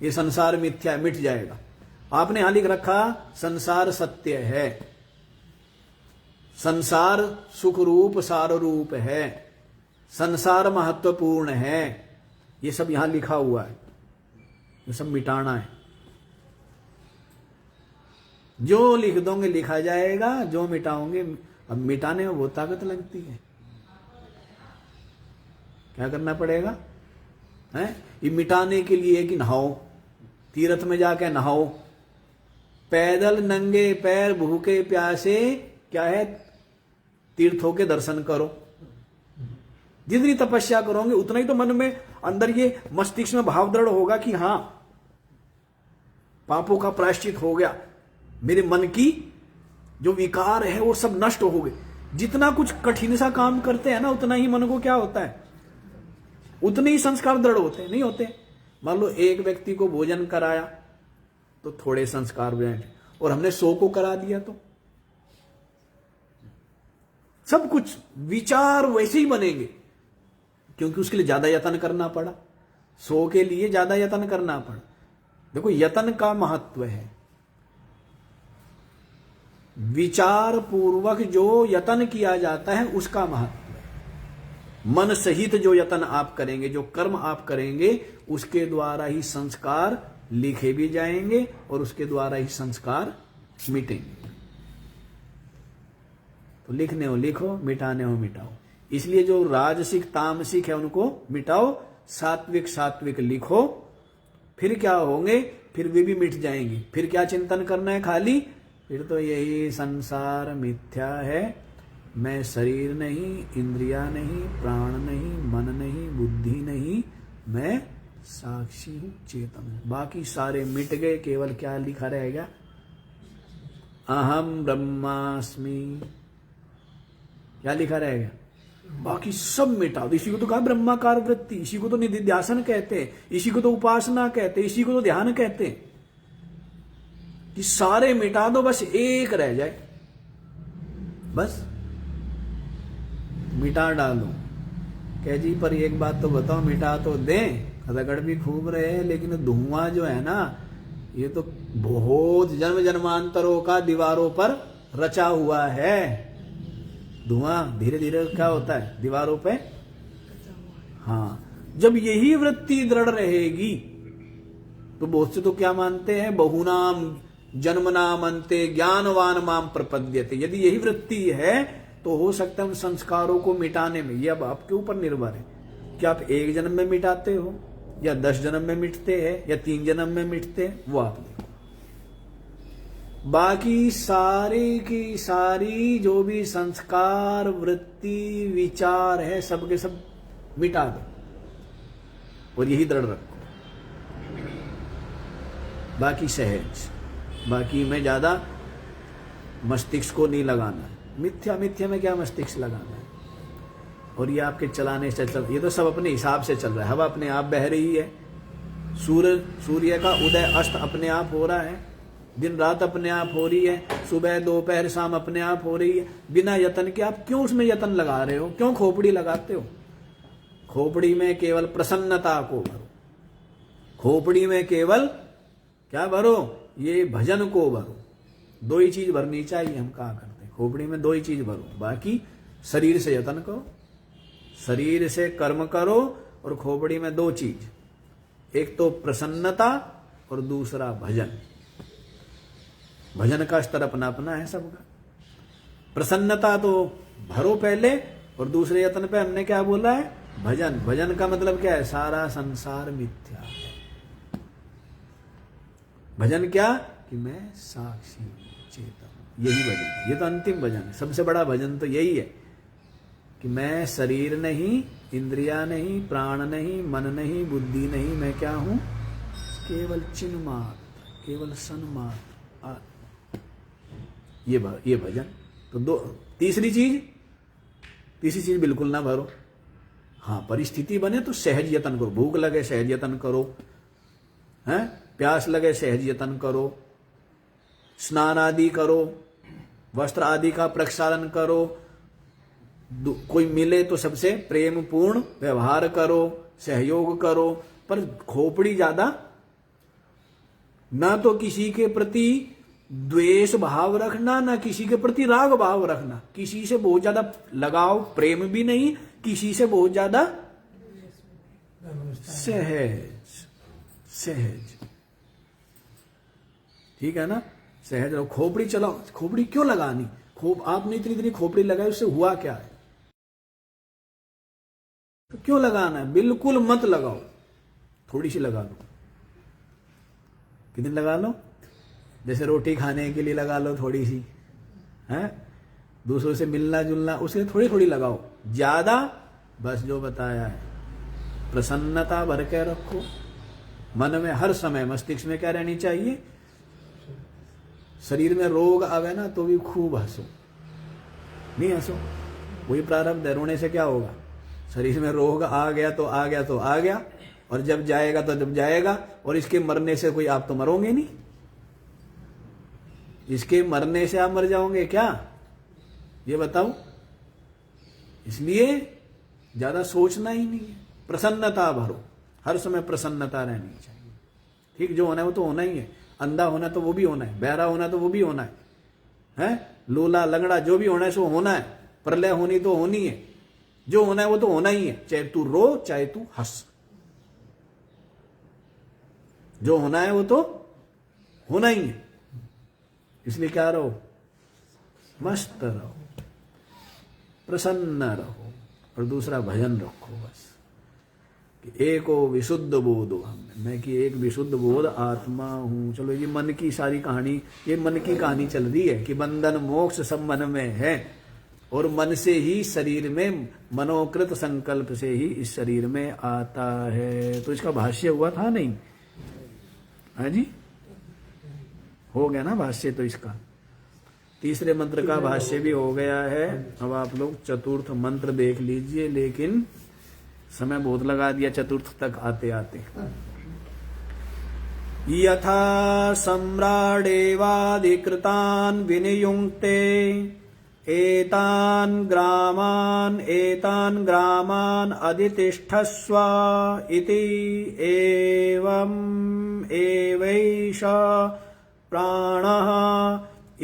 ये संसार मिथ्या है, मिट जाएगा। आपने यहां लिख रखा संसार सत्य है, संसार सुख रूप सार रूप है, संसार महत्वपूर्ण है। ये सब यहां लिखा हुआ है, ये सब मिटाना है। जो लिख दोगे लिखा जाएगा, जो मिटाओगे, अब मिटाने में बहुत ताकत लगती है। क्या करना पड़ेगा है? ये मिटाने के लिए कि नहाओ, तीर्थ में जाके नहाओ, पैदल नंगे पैर भूखे प्यासे क्या है, तीर्थों के दर्शन करो। जितनी तपस्या करोगे उतना ही तो मन में अंदर ये मस्तिष्क में भाव दृढ़ होगा कि हां, पापों का प्रायश्चित हो गया, मेरे मन की जो विकार है वो सब नष्ट हो गए। जितना कुछ कठिन सा काम करते हैं ना, उतना ही मन को क्या होता है, उतने ही संस्कार दृढ़ होते नहीं होते। मान लो एक व्यक्ति को भोजन कराया तो थोड़े संस्कार बैठे, और हमने 100 को करा दिया तो सब कुछ विचार वैसे ही बनेंगे, क्योंकि उसके लिए ज्यादा यत्न करना पड़ा। 100 के लिए ज्यादा यत्न करना पड़ा। देखो, यत्न का महत्व है। विचार पूर्वक जो यत्न किया जाता है उसका महत्व है। मन सहित जो यत्न आप करेंगे, जो कर्म आप करेंगे, उसके द्वारा ही संस्कार लिखे भी जाएंगे और उसके द्वारा ही संस्कार मिटेंगे। तो लिखने हो लिखो, मिटाने हो मिटाओ। इसलिए जो राजसिक तामसिक है उनको मिटाओ, सात्विक सात्विक लिखो। फिर क्या होंगे, फिर वे भी मिट जाएंगे। फिर क्या चिंतन करना है खाली, फिर तो यही संसार मिथ्या है, मैं शरीर नहीं, इंद्रिया नहीं, प्राण नहीं, मन नहीं, बुद्धि नहीं, मैं साक्षी हूं, चेतन हूं। बाकी सारे मिट गए, केवल क्या लिखा रहेगा, अहम ब्रह्मास्मि। क्या लिखा रहेगा, बाकी सब मिटाओ। इसी को तो कहा ब्रह्माकार वृत्ति, इसी को तो निधिध्यासन कहते हैं, इसी को तो उपासना कहते हैं, इसी को तो ध्यान कहते हैं। कि सारे मिटा दो, बस एक रह जाए, बस मिटा डालो। कह जी पर एक बात तो बताओ, मिटा तो दें, रगड़ भी खूब रहे हैं, लेकिन धुआं जो है ना, ये तो बहुत जन्म जन्मांतरों का दीवारों पर रचा हुआ है। धुआं धीरे धीरे क्या होता है, दीवारों पे। हाँ, जब यही वृत्ति दृढ़ रहेगी तो बहुत से तो क्या मानते हैं, बहुनाम जन्मनाम अंते ज्ञानवान माम प्रपद्यते। यदि यही वृत्ति है तो हो सकता है उन संस्कारों को मिटाने में, ये अब आपके ऊपर निर्भर है कि आप 1 जन्म में मिटाते हो या 10 जन्म में मिटते हैं या 3 जन्म में मिटते हैं, वो आप देखो। बाकी सारी की सारी जो भी संस्कार वृत्ति विचार है, सबके सब मिटा दो और यही दृढ़ रखो। बाकी सहज, बाकी में ज्यादा मस्तिष्क को नहीं लगाना है। मिथ्या मिथ्या में क्या मस्तिष्क लगाना है। और ये आपके चलाने से चल, ये तो सब अपने हिसाब से चल रहा है। हवा अपने आप बह रही है, सूर्य का उदय अस्त अपने आप हो रहा है, दिन रात अपने आप हो रही है, सुबह दोपहर शाम अपने आप हो रही है, बिना यत्न के। आप क्यों उसमें यत्न लगा रहे हो, क्यों खोपड़ी लगाते हो? खोपड़ी में केवल प्रसन्नता को भरो, खोपड़ी में केवल क्या भरो, ये भजन को भरो। 2 ही चीज भरनी चाहिए, हम कहा करते हैं। खोपड़ी में 2 ही चीज भरो, बाकी शरीर से यत्न करो, शरीर से कर्म करो और खोपड़ी में दो चीज, एक तो प्रसन्नता और दूसरा भजन। भजन का स्तर अपना अपना है सबका। प्रसन्नता तो भरो पहले, और दूसरे यत्न पे हमने क्या बोला है, भजन। भजन का मतलब क्या है, सारा संसार मिथ्या है। भजन क्या, कि मैं साक्षी चेतन, यही भजन है। ये तो अंतिम भजन है, सबसे बड़ा भजन तो यही है कि मैं शरीर नहीं, इंद्रिया नहीं, प्राण नहीं, मन नहीं, बुद्धि नहीं, मैं क्या हूं, केवल चिन्ह मात्र, केवल सन मात्र। ये भजन। तो दो, तीसरी चीज बिल्कुल ना भरो। हाँ, परिस्थिति बने तो सहज यतन करो, भूख लगे सहज यतन करो, हैं, प्यास लगे सहज यतन करो, स्नान आदि करो, वस्त्र आदि का प्रक्षालन करो, कोई मिले तो सबसे प्रेम पूर्ण व्यवहार करो, सहयोग करो। पर खोपड़ी ज्यादा ना, तो किसी के प्रति द्वेष भाव रखना, ना किसी के प्रति राग भाव रखना, किसी से बहुत ज्यादा लगाव प्रेम भी नहीं, किसी से बहुत ज्यादा सहज। ठीक है ना, सहज रहो। खोपड़ी चलाओ, खोपड़ी क्यों लगानी, आपने इतनी खोपड़ी लगाई, उससे हुआ क्या है, तो क्यों लगाना है, बिल्कुल मत लगाओ। थोड़ी सी लगा लो, कितनी लगा लो, जैसे रोटी खाने के लिए लगा लो थोड़ी सी, है, दूसरों से मिलना जुलना, उसके थोड़ी थोड़ी लगाओ, ज्यादा बस जो बताया है। प्रसन्नता भर के रखो मन में, हर समय मस्तिष्क में क्या रहनी चाहिए। शरीर में रोग आवे ना तो भी खूब हंसो, नहीं हंसो, वही प्रारब्ध है। रोने से क्या होगा, शरीर में रोग आ गया तो आ गया तो आ गया, और जब जाएगा तो जब जाएगा। और इसके मरने से कोई, आप तो मरोगे नहीं, इसके मरने से आप मर जाओगे क्या, ये बताओ। इसलिए ज्यादा सोचना ही नहीं है, प्रसन्नता भरो, हर समय प्रसन्नता रहनी चाहिए। ठीक, जो होना है वो तो होना ही है, अंधा होना तो वो भी होना है, बहरा होना तो वो भी होना है, लूला लंगड़ा जो भी होना है सो होना है, प्रलय होनी तो होनी है, जो होना है वो तो होना ही है, चाहे तू रो चाहे तू हंस, जो होना है वो तो होना ही है। इसलिए क्या रहो, मस्त रहो, प्रसन्न रहो, और दूसरा भजन रखो बस, कि एको विशुद्ध बोध मैं, कि एक विशुद्ध बोध आत्मा हूं। चलो ये मन की सारी कहानी, ये मन की कहानी चल रही है कि बंधन मोक्ष सब मन में है, और मन से ही शरीर में, मनोकृत संकल्प से ही इस शरीर में आता है। तो इसका भाष्य हुआ था नहीं, है जी, हो गया ना भाष्य। तो इसका तीसरे मंत्र का भाष्य भी हो गया है। अब आप लोग चतुर्थ मंत्र देख लीजिए, लेकिन समय बहुत लगा दिया चतुर्थ तक आते आते। यथा सम्राडेवाधिकृतान् विनियुङ्क्ते एतान् ग्रामान् अधितिष्ठस्व इति एवम् एवैष प्राणः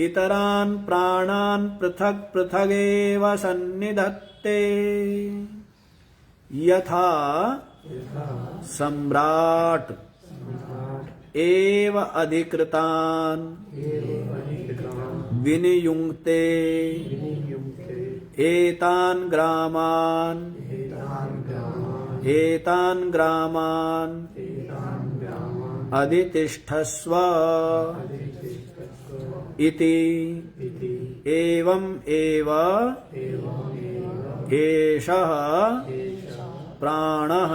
इतरान् प्राणान् पृथक् पृथगेव सन्निधत्ते। यथा सम्राट एव अधिकृतान् विनियुङ्क्ते एतान् ग्रामान् अधितिष्ठस्व इति एवं एव एषः प्राणः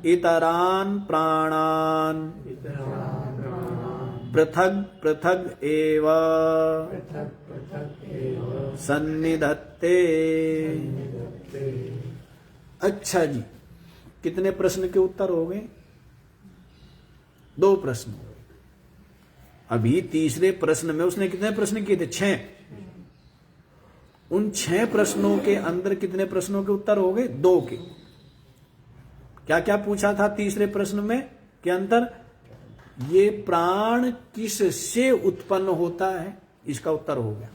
इतरान् प्राणान् पृथग् पृथग् एव सन्निधत्ते। अच्छा जी, कितने प्रश्न के उत्तर हो गए? 2 प्रश्न। अभी तीसरे प्रश्न में उसने कितने प्रश्न किए थे? 6। उन 6 प्रश्नों के अंदर कितने प्रश्नों के उत्तर हो गए? 2 के। क्या क्या पूछा था तीसरे प्रश्न में के अंदर? ये प्राण किस से उत्पन्न होता है, इसका उत्तर हो गया।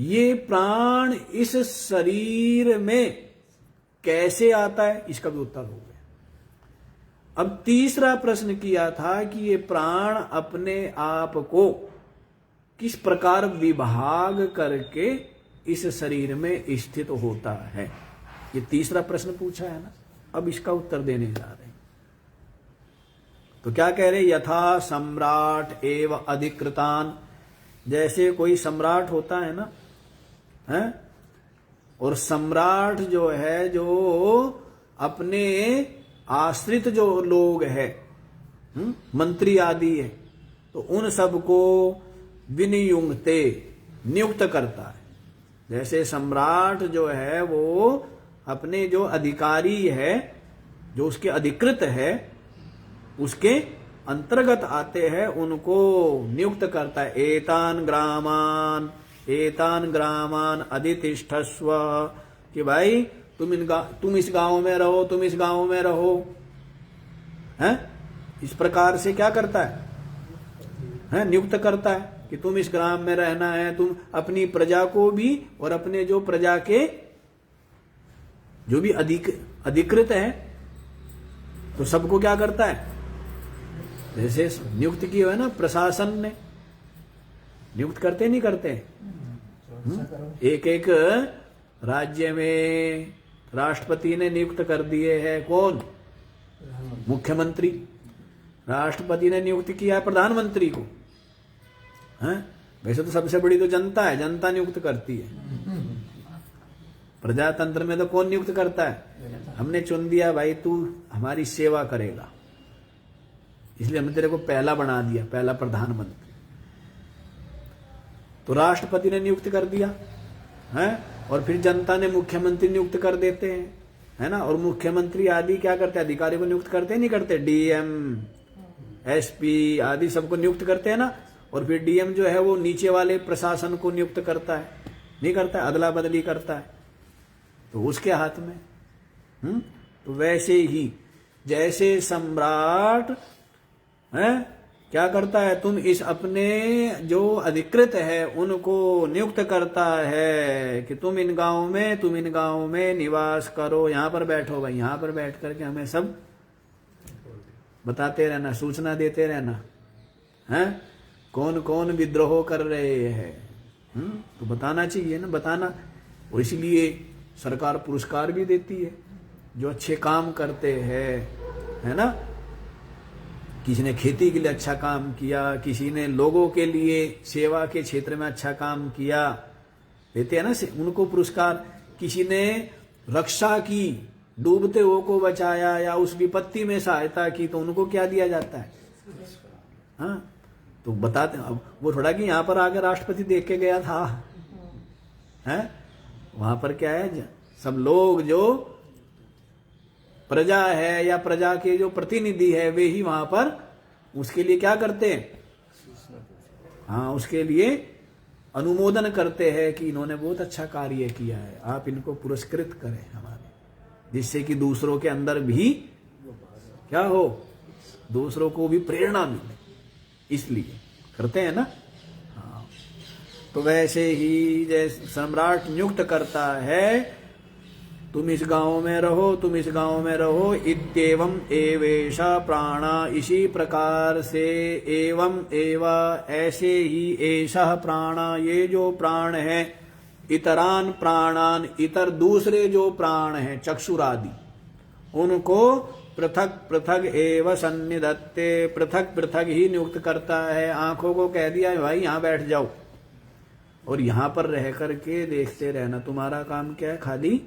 ये प्राण इस शरीर में कैसे आता है, इसका भी उत्तर हो गया। अब तीसरा प्रश्न किया था कि ये प्राण अपने आप को किस प्रकार विभाग करके इस शरीर में स्थित होता है, ये तीसरा प्रश्न पूछा है ना। अब इसका उत्तर देने जा रहे हैं। तो क्या कह रहे, यथा सम्राट एव अधिकृतान, जैसे कोई सम्राट होता है ना, है, और सम्राट जो है, जो अपने आश्रित जो लोग है, मंत्री आदि है, तो उन सबको विनियुक्ते नियुक्त करता है। जैसे सम्राट जो है वो अपने जो अधिकारी है, जो उसके अधिकृत है, उसके अंतर्गत आते हैं, उनको नियुक्त करता है। एतान ग्रामान अधितिष्ठस्व, कि भाई तुम इस गांव में रहो, तुम इस गांव में रहो, हैं? इस प्रकार से क्या करता है, नियुक्त करता है कि तुम इस ग्राम में रहना है। तुम अपनी प्रजा को भी और अपने जो प्रजा के जो भी अधिकृत है, तो सबको क्या करता है, जैसे नियुक्त किया है ना प्रशासन ने, नियुक्त करते नहीं करते। एक एक राज्य में राष्ट्रपति ने नियुक्त कर दिए हैं, कौन, मुख्यमंत्री। राष्ट्रपति ने नियुक्त किया है प्रधानमंत्री को, हैं? वैसे तो सबसे बड़ी तो जनता है, जनता नियुक्त करती है। प्रजातंत्र में तो कौन नियुक्त करता है, हमने चुन दिया भाई तू हमारी सेवा करेगा, इसलिए हमने तेरे को पहला बना दिया, पहला प्रधानमंत्री। तो राष्ट्रपति ने नियुक्त कर दिया है, और फिर जनता ने मुख्यमंत्री नियुक्त कर देते हैं, है ना। और मुख्यमंत्री आदि क्या करते हैं, अधिकारी को नियुक्त करते हैं, नहीं करते, डीएम एसपी आदि सबको नियुक्त करते हैं ना। और फिर डीएम जो है वो नीचे वाले प्रशासन को नियुक्त करता है, नहीं करता है, अदला बदली करता है, तो उसके हाथ में। तो वैसे ही जैसे सम्राट है क्या करता है, तुम इस अपने जो अधिकृत है उनको नियुक्त करता है कि तुम इन गांव में निवास करो, यहां पर बैठो भाई, यहां पर बैठ करके हमें सब बताते रहना, सूचना देते रहना, है कौन कौन विद्रोह कर रहे हैं, तो बताना चाहिए ना, बताना। और इसलिए सरकार पुरस्कार भी देती है जो अच्छे काम करते हैं, है ना। किसी ने खेती के लिए अच्छा काम किया, किसी ने लोगों के लिए सेवा के क्षेत्र में अच्छा काम किया, देते हैं ना उनको पुरस्कार। किसी ने रक्षा की, डूबते हुए को बचाया या उस विपत्ति में सहायता की, तो उनको क्या दिया जाता है, हाँ। तो बताते, अब वो थोड़ा कि यहां पर आकर राष्ट्रपति देख के गया था, है वहां पर क्या है, सब लोग जो प्रजा है या प्रजा के जो प्रतिनिधि है वे ही वहां पर उसके लिए क्या करते हैं, हाँ उसके लिए अनुमोदन करते हैं कि इन्होंने बहुत अच्छा कार्य किया है, आप इनको पुरस्कृत करें हमारे, जिससे कि दूसरों के अंदर भी क्या हो, दूसरों को भी प्रेरणा मिले, इसलिए करते हैं ना। हाँ तो वैसे ही जैसे सम्राट नियुक्त करता है, तुम इस गांव में रहो, तुम इस गांव में रहो, इत्येवम एवेशा प्राणा, इसी प्रकार से, एवं एवा ऐसे ही, ऐसा प्राणा ये जो प्राण है, इतरान प्राणान इतर दूसरे जो प्राण हैं चक्षुरादि, उनको पृथक पृथक एव सन्निधत्ते, पृथक पृथक ही नियुक्त करता है। आंखों को कह दिया भाई यहां बैठ जाओ और यहां पर रह करके देखते रहना, तुम्हारा काम क्या है, खाली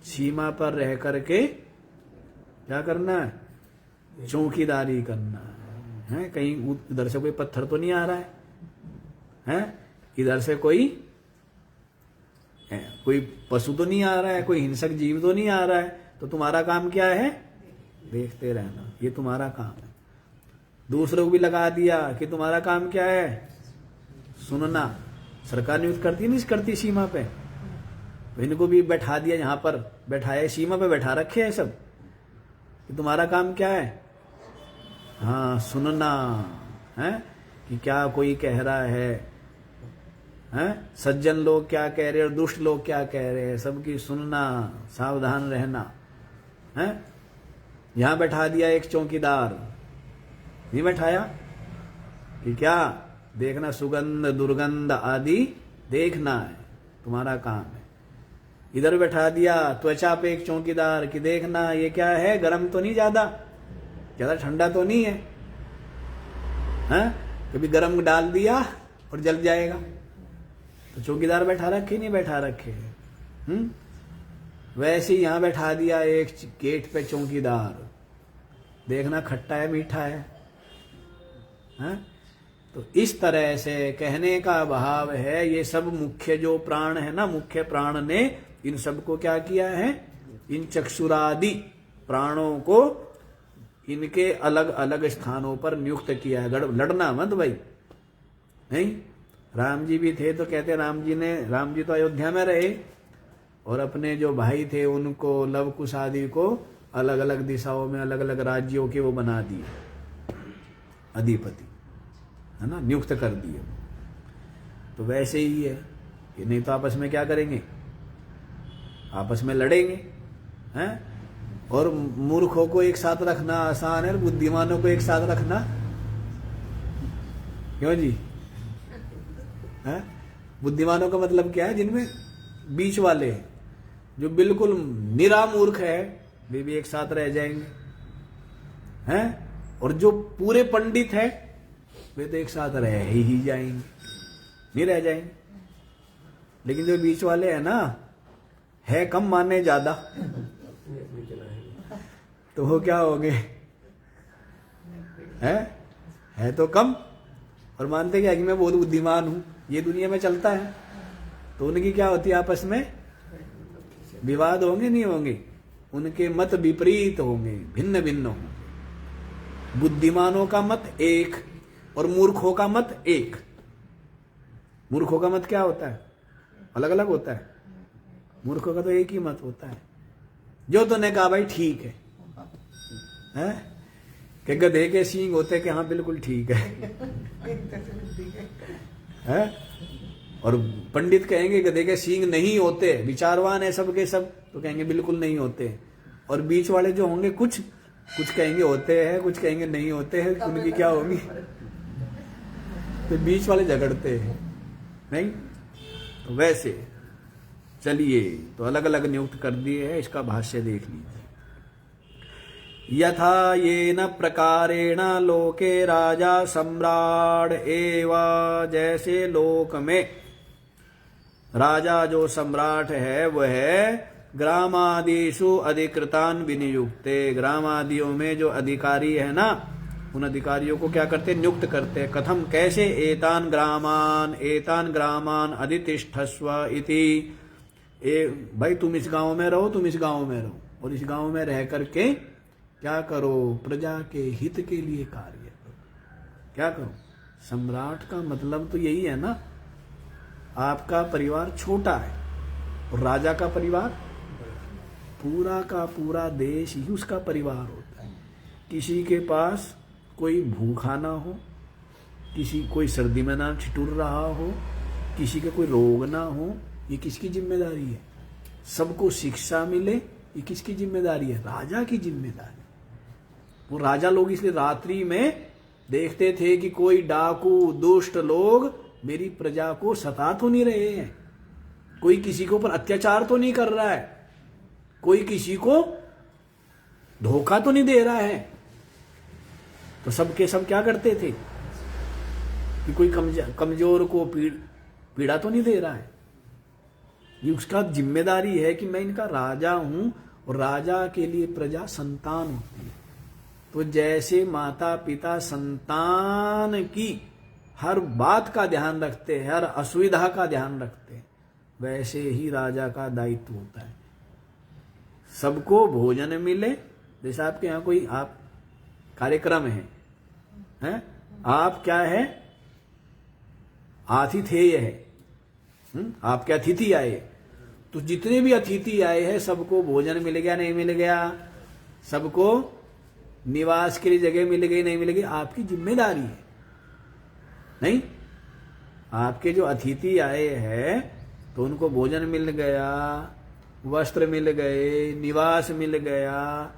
सीमा पर रह करके क्या करना है, चौकीदारी करना है। कहीं इधर से कोई पत्थर तो नहीं आ रहा है, इधर से कोई पशु तो नहीं आ रहा है, कोई हिंसक जीव तो नहीं आ रहा है, तो तुम्हारा काम क्या है, देखते रहना, ये तुम्हारा काम है। दूसरों को भी लगा दिया कि तुम्हारा काम क्या है, सुनना। सरकार नियुक्त करती नहीं करती सीमा पे, इनको भी बैठा दिया, यहां पर बैठाया, सीमा पे बैठा रखे हैं सब, कि तुम्हारा काम क्या है, हाँ सुनना है कि क्या कोई कह रहा हैं? सज्जन लोग क्या कह रहे हैं और दुष्ट लोग क्या कह रहे हैं, सबकी सुनना, सावधान रहना है। यहां बैठा दिया एक चौकीदार, नहीं बैठाया कि क्या देखना, सुगंध दुर्गंध आदि देखना है, तुम्हारा काम है। इधर बैठा दिया त्वचा पे एक चौकीदार कि देखना ये क्या है, गर्म तो नहीं, ज्यादा ठंडा तो नहीं है, हैं? कभी गर्म डाल दिया और जल जाएगा। तो चौकीदार बैठा रखे नहीं बैठा रखे, वैसे ही यहां बैठा दिया एक गेट पे चौकीदार, देखना खट्टा है मीठा है, हैं? तो इस तरह से कहने का भाव है, ये सब मुख्य जो प्राण है ना, मुख्य प्राण ने इन सबको क्या किया है, इन चक्षुरादि प्राणों को इनके अलग अलग स्थानों पर नियुक्त किया है। लड़ना मत भाई, नहीं। राम जी भी थे तो कहते राम जी तो अयोध्या में रहे और अपने जो भाई थे उनको, लव कुश आदि को अलग अलग दिशाओं में अलग अलग राज्यों के वो बना दिए अधिपति, है ना, नियुक्त कर दिए। तो वैसे ही है कि नहीं तो आपस में क्या करेंगे, आपस में लड़ेंगे, हैं? और मूर्खों को एक साथ रखना आसान है, बुद्धिमानों को एक साथ रखना क्यों जी, हैं? बुद्धिमानों का मतलब क्या है, जिनमें बीच वाले हैं, जो बिल्कुल निरा मूर्ख है वे भी एक साथ रह जाएंगे, हैं? और जो पूरे पंडित है वे तो एक साथ रह ही जाएंगे, नहीं रह जाएंगे। लेकिन जो बीच वाले हैं ना, है कम माने ज्यादा, तो वो क्या होंगे, है तो कम और मानते क्या कि मैं बहुत बुद्धिमान हूं, ये दुनिया में चलता है। तो उनकी क्या होती है, आपस में विवाद होंगे, नहीं होंगे, उनके मत विपरीत होंगे, भिन्न भिन्न होंगे। बुद्धिमानों का मत एक और मूर्खों का मत एक। मूर्खों का मत क्या होता है, अलग अलग होता है। मूर्खों का तो एक ही मत होता है, जो तूने कहा भाई ठीक है, हैं? कि गधे के सींग होते कि हाँ बिल्कुल ठीक है? और पंडित कहेंगे गधे के सींग नहीं होते, विचारवान है सबके सब, तो कहेंगे बिल्कुल नहीं होते। और बीच वाले जो होंगे कुछ कहेंगे होते हैं, कुछ कहेंगे नहीं होते हैं, उनकी क्या होगी, तो बीच वाले झगड़ते हैं, नहीं। तो वैसे चलिए, तो अलग अलग नियुक्त कर दिए है, इसका भाष्य देख लीजिए। यथा येन प्रकारेण लोके राजा सम्राट एवं, जैसे लोक में राजा जो सम्राट है वह ग्रामादिषु अधिकृतान विनियुक्ते, ग्रामादियों में जो अधिकारी है ना, उन अधिकारियों को क्या करते, नियुक्त करते। कथम, कैसे, एतान ग्रामान अधितिष्ठस्व इति, भाई तुम इस गांव में रहो, तुम इस गांव में रहो, और इस गांव में रह करके क्या करो, प्रजा के हित के लिए कार्य करो। क्या करो, सम्राट का मतलब तो यही है ना, आपका परिवार छोटा है और राजा का परिवार पूरा का पूरा देश ही उसका परिवार होता है। किसी के पास कोई भूखा ना हो, कोई सर्दी में ना ठिठुर रहा हो, किसी के कोई रोग ना हो, ये किसकी जिम्मेदारी है? सबको शिक्षा मिले, ये किसकी जिम्मेदारी है? राजा की जिम्मेदारी। वो राजा लोग इसलिए रात्रि में देखते थे कि कोई डाकू दुष्ट लोग मेरी प्रजा को सता तो नहीं रहे हैं, कोई किसी के ऊपर अत्याचार तो नहीं कर रहा है, कोई किसी को धोखा तो नहीं दे रहा है। तो सबके सब क्या करते थे कि कोई कमजोर को पीड़ा तो नहीं दे रहा है। ये उसका जिम्मेदारी है कि मैं इनका राजा हूं, और राजा के लिए प्रजा संतान होती है। तो जैसे माता पिता संतान की हर बात का ध्यान रखते हैं, हर असुविधा का ध्यान रखते हैं, वैसे ही राजा का दायित्व होता है। सबको भोजन मिले, जैसे आपके यहाँ कोई आप कार्यक्रम है, हैं? आप क्या है, आतिथेय है, आपके अतिथि आए, तो जितने भी अतिथि आए हैं सबको भोजन मिल गया नहीं मिल गया, सबको निवास के लिए जगह मिल गई नहीं मिल गई, आपकी जिम्मेदारी है, नहीं? आपके जो अतिथि आए हैं तो उनको भोजन मिल गया, वस्त्र मिल गए, निवास मिल गया,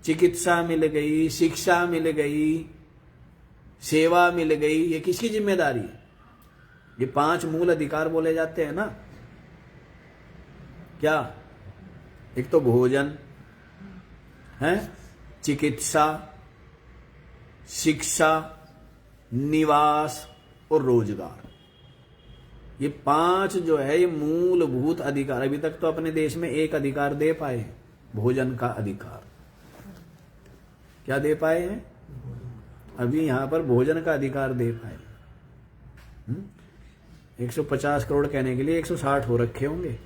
चिकित्सा मिल गई, शिक्षा मिल गई, सेवा मिल गई। ये किसकी जिम्मेदारी है? ये 5 मूल अधिकार बोले जाते हैं ना। क्या? एक तो भोजन है, चिकित्सा, शिक्षा, निवास और रोजगार। ये 5 जो है ये मूलभूत अधिकार। अभी तक तो अपने देश में एक अधिकार दे पाए, भोजन का अधिकार। क्या दे पाए हैं? अभी यहां पर भोजन का अधिकार दे पाए। 150 करोड़ कहने के लिए 160 हो रखे होंगे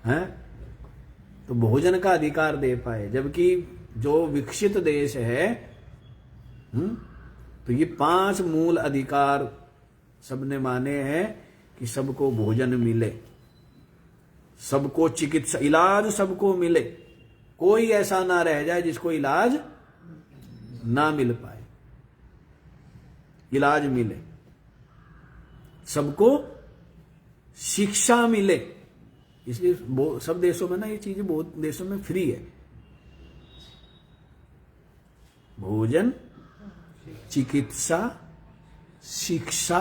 हैं? तो भोजन का अधिकार दे पाए। जबकि जो विकसित देश है तो ये 5 मूल अधिकार सबने माने हैं कि सबको भोजन मिले, सबको चिकित्सा, इलाज सबको मिले। कोई ऐसा ना रह जाए जिसको इलाज ना मिल पाए। इलाज मिले, सबको शिक्षा मिले। इसलिए सब देशों में ना ये चीजें, बहुत देशों में फ्री है। भोजन, चिकित्सा, शिक्षा,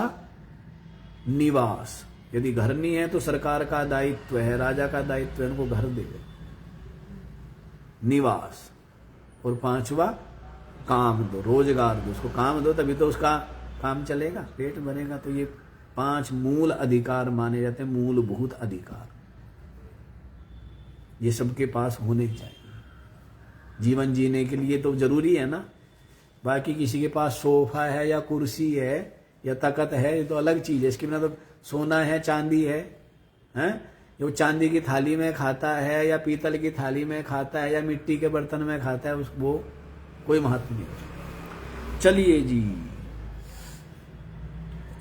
निवास। यदि घर नहीं है तो सरकार का दायित्व है, राजा का दायित्व है, उनको घर दे। निवास। और 5वां काम दो, रोजगार दो। उसको काम दो तभी तो उसका काम चलेगा, पेट भरेगा। तो ये 5 मूल अधिकार माने जाते हैं, मूलभूत अधिकार। ये सबके पास होने चाहिए। जीवन जीने के लिए तो जरूरी है ना। बाकी किसी के पास सोफा है या कुर्सी है या तख्त है, ये तो अलग चीज है। इसके बिना तो सोना है, चांदी है, हैं? जो चांदी की थाली में खाता है या पीतल की थाली में खाता है या मिट्टी के बर्तन में खाता है, वो कोई महत्व नहीं। चलिए जी।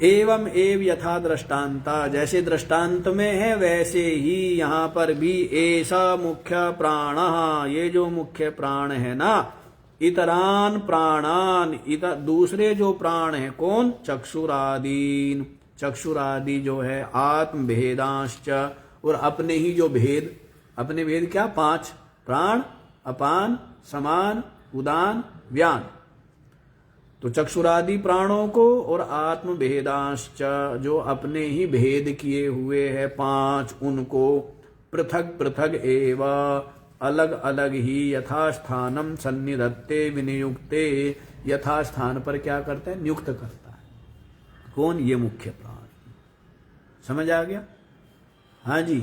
एवं एव यथा दृष्टांता, जैसे दृष्टांत में है वैसे ही यहां पर भी। ऐसा मुख्य प्राण, ये जो मुख्य प्राण है ना, इतरान प्राणान, दूसरे जो प्राण है कौन? चक्षुरादीन। चक्षुरादि जो है आत्म भेदांश्च, और अपने ही जो भेद, अपने भेद क्या? 5 प्राण, अपान, समान, उदान, व्यान। तो चक्षुरादि प्राणों को और आत्म भेदांश्च, जो अपने ही भेद किए हुए हैं 5, उनको पृथक पृथक एवं, अलग अलग ही, यथास्थानम सन्निधत्ते विनियुक्ते, यथास्थान पर क्या करता है? नियुक्त करता है। कौन? ये मुख्य प्राण। समझ आ गया? हाँ जी।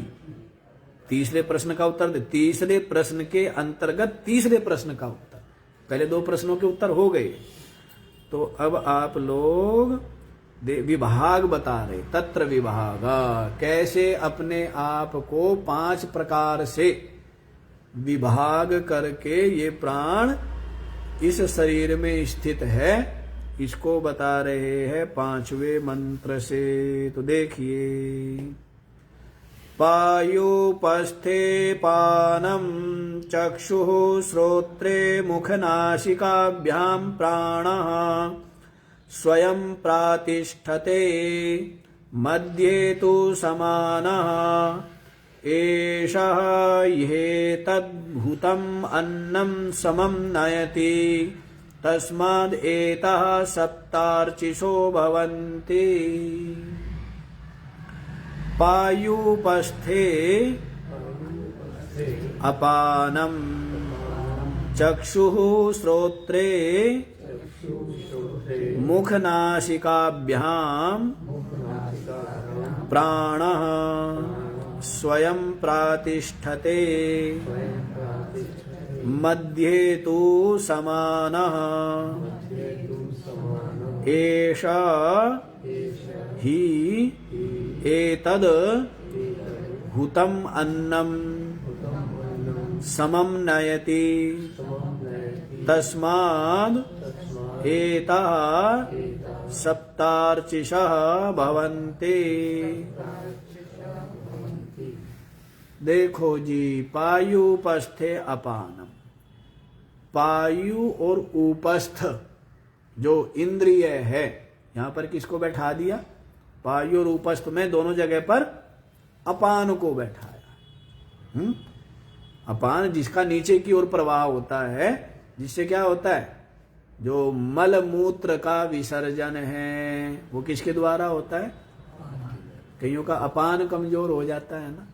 तीसरे प्रश्न का उत्तर दे। तीसरे प्रश्न के अंतर्गत तीसरे प्रश्न का उत्तर। पहले 2 प्रश्नों के उत्तर हो गए, तो अब आप लोग विभाग बता रहे। तत्र विभाग, कैसे अपने आप को 5 प्रकार से विभाग करके ये प्राण इस शरीर में स्थित है, इसको बता रहे हैं 5वें मंत्र से। तो देखिए, पायुपस्थे पानम चक्षुः श्रोत्रे मुखनासिकाभ्यां प्राणः स्वयं प्रातिष्ठते मध्ये तु समानः एषः ह्येतद्भूतम् अन्नं समं नयति तस्माद् एतः सप्तार्चिषो भवन्ति। पायुपस्थे अपानम चक्षुः श्रोत्रे मुखनासिकाभ्यां प्राणः स्वयं प्रातिष्ठते मध्ये तु समानः एषा हि एतद् भूतम् अन्नं समं नयति तस्माद् एतः सप्तार्चिषः भवन्ति। देखो जी, पायुपस्थे अपानम, पायु और उपस्थ जो इंद्रिय है, यहां पर किसको बैठा दिया? पायो रूपस्थ में दोनों जगह पर अपान को बैठाया। अपान जिसका नीचे की ओर प्रवाह होता है, जिससे क्या होता है? जो मल मूत्र का विसर्जन है वो किसके द्वारा होता है? कईयों का अपान कमजोर हो जाता है ना,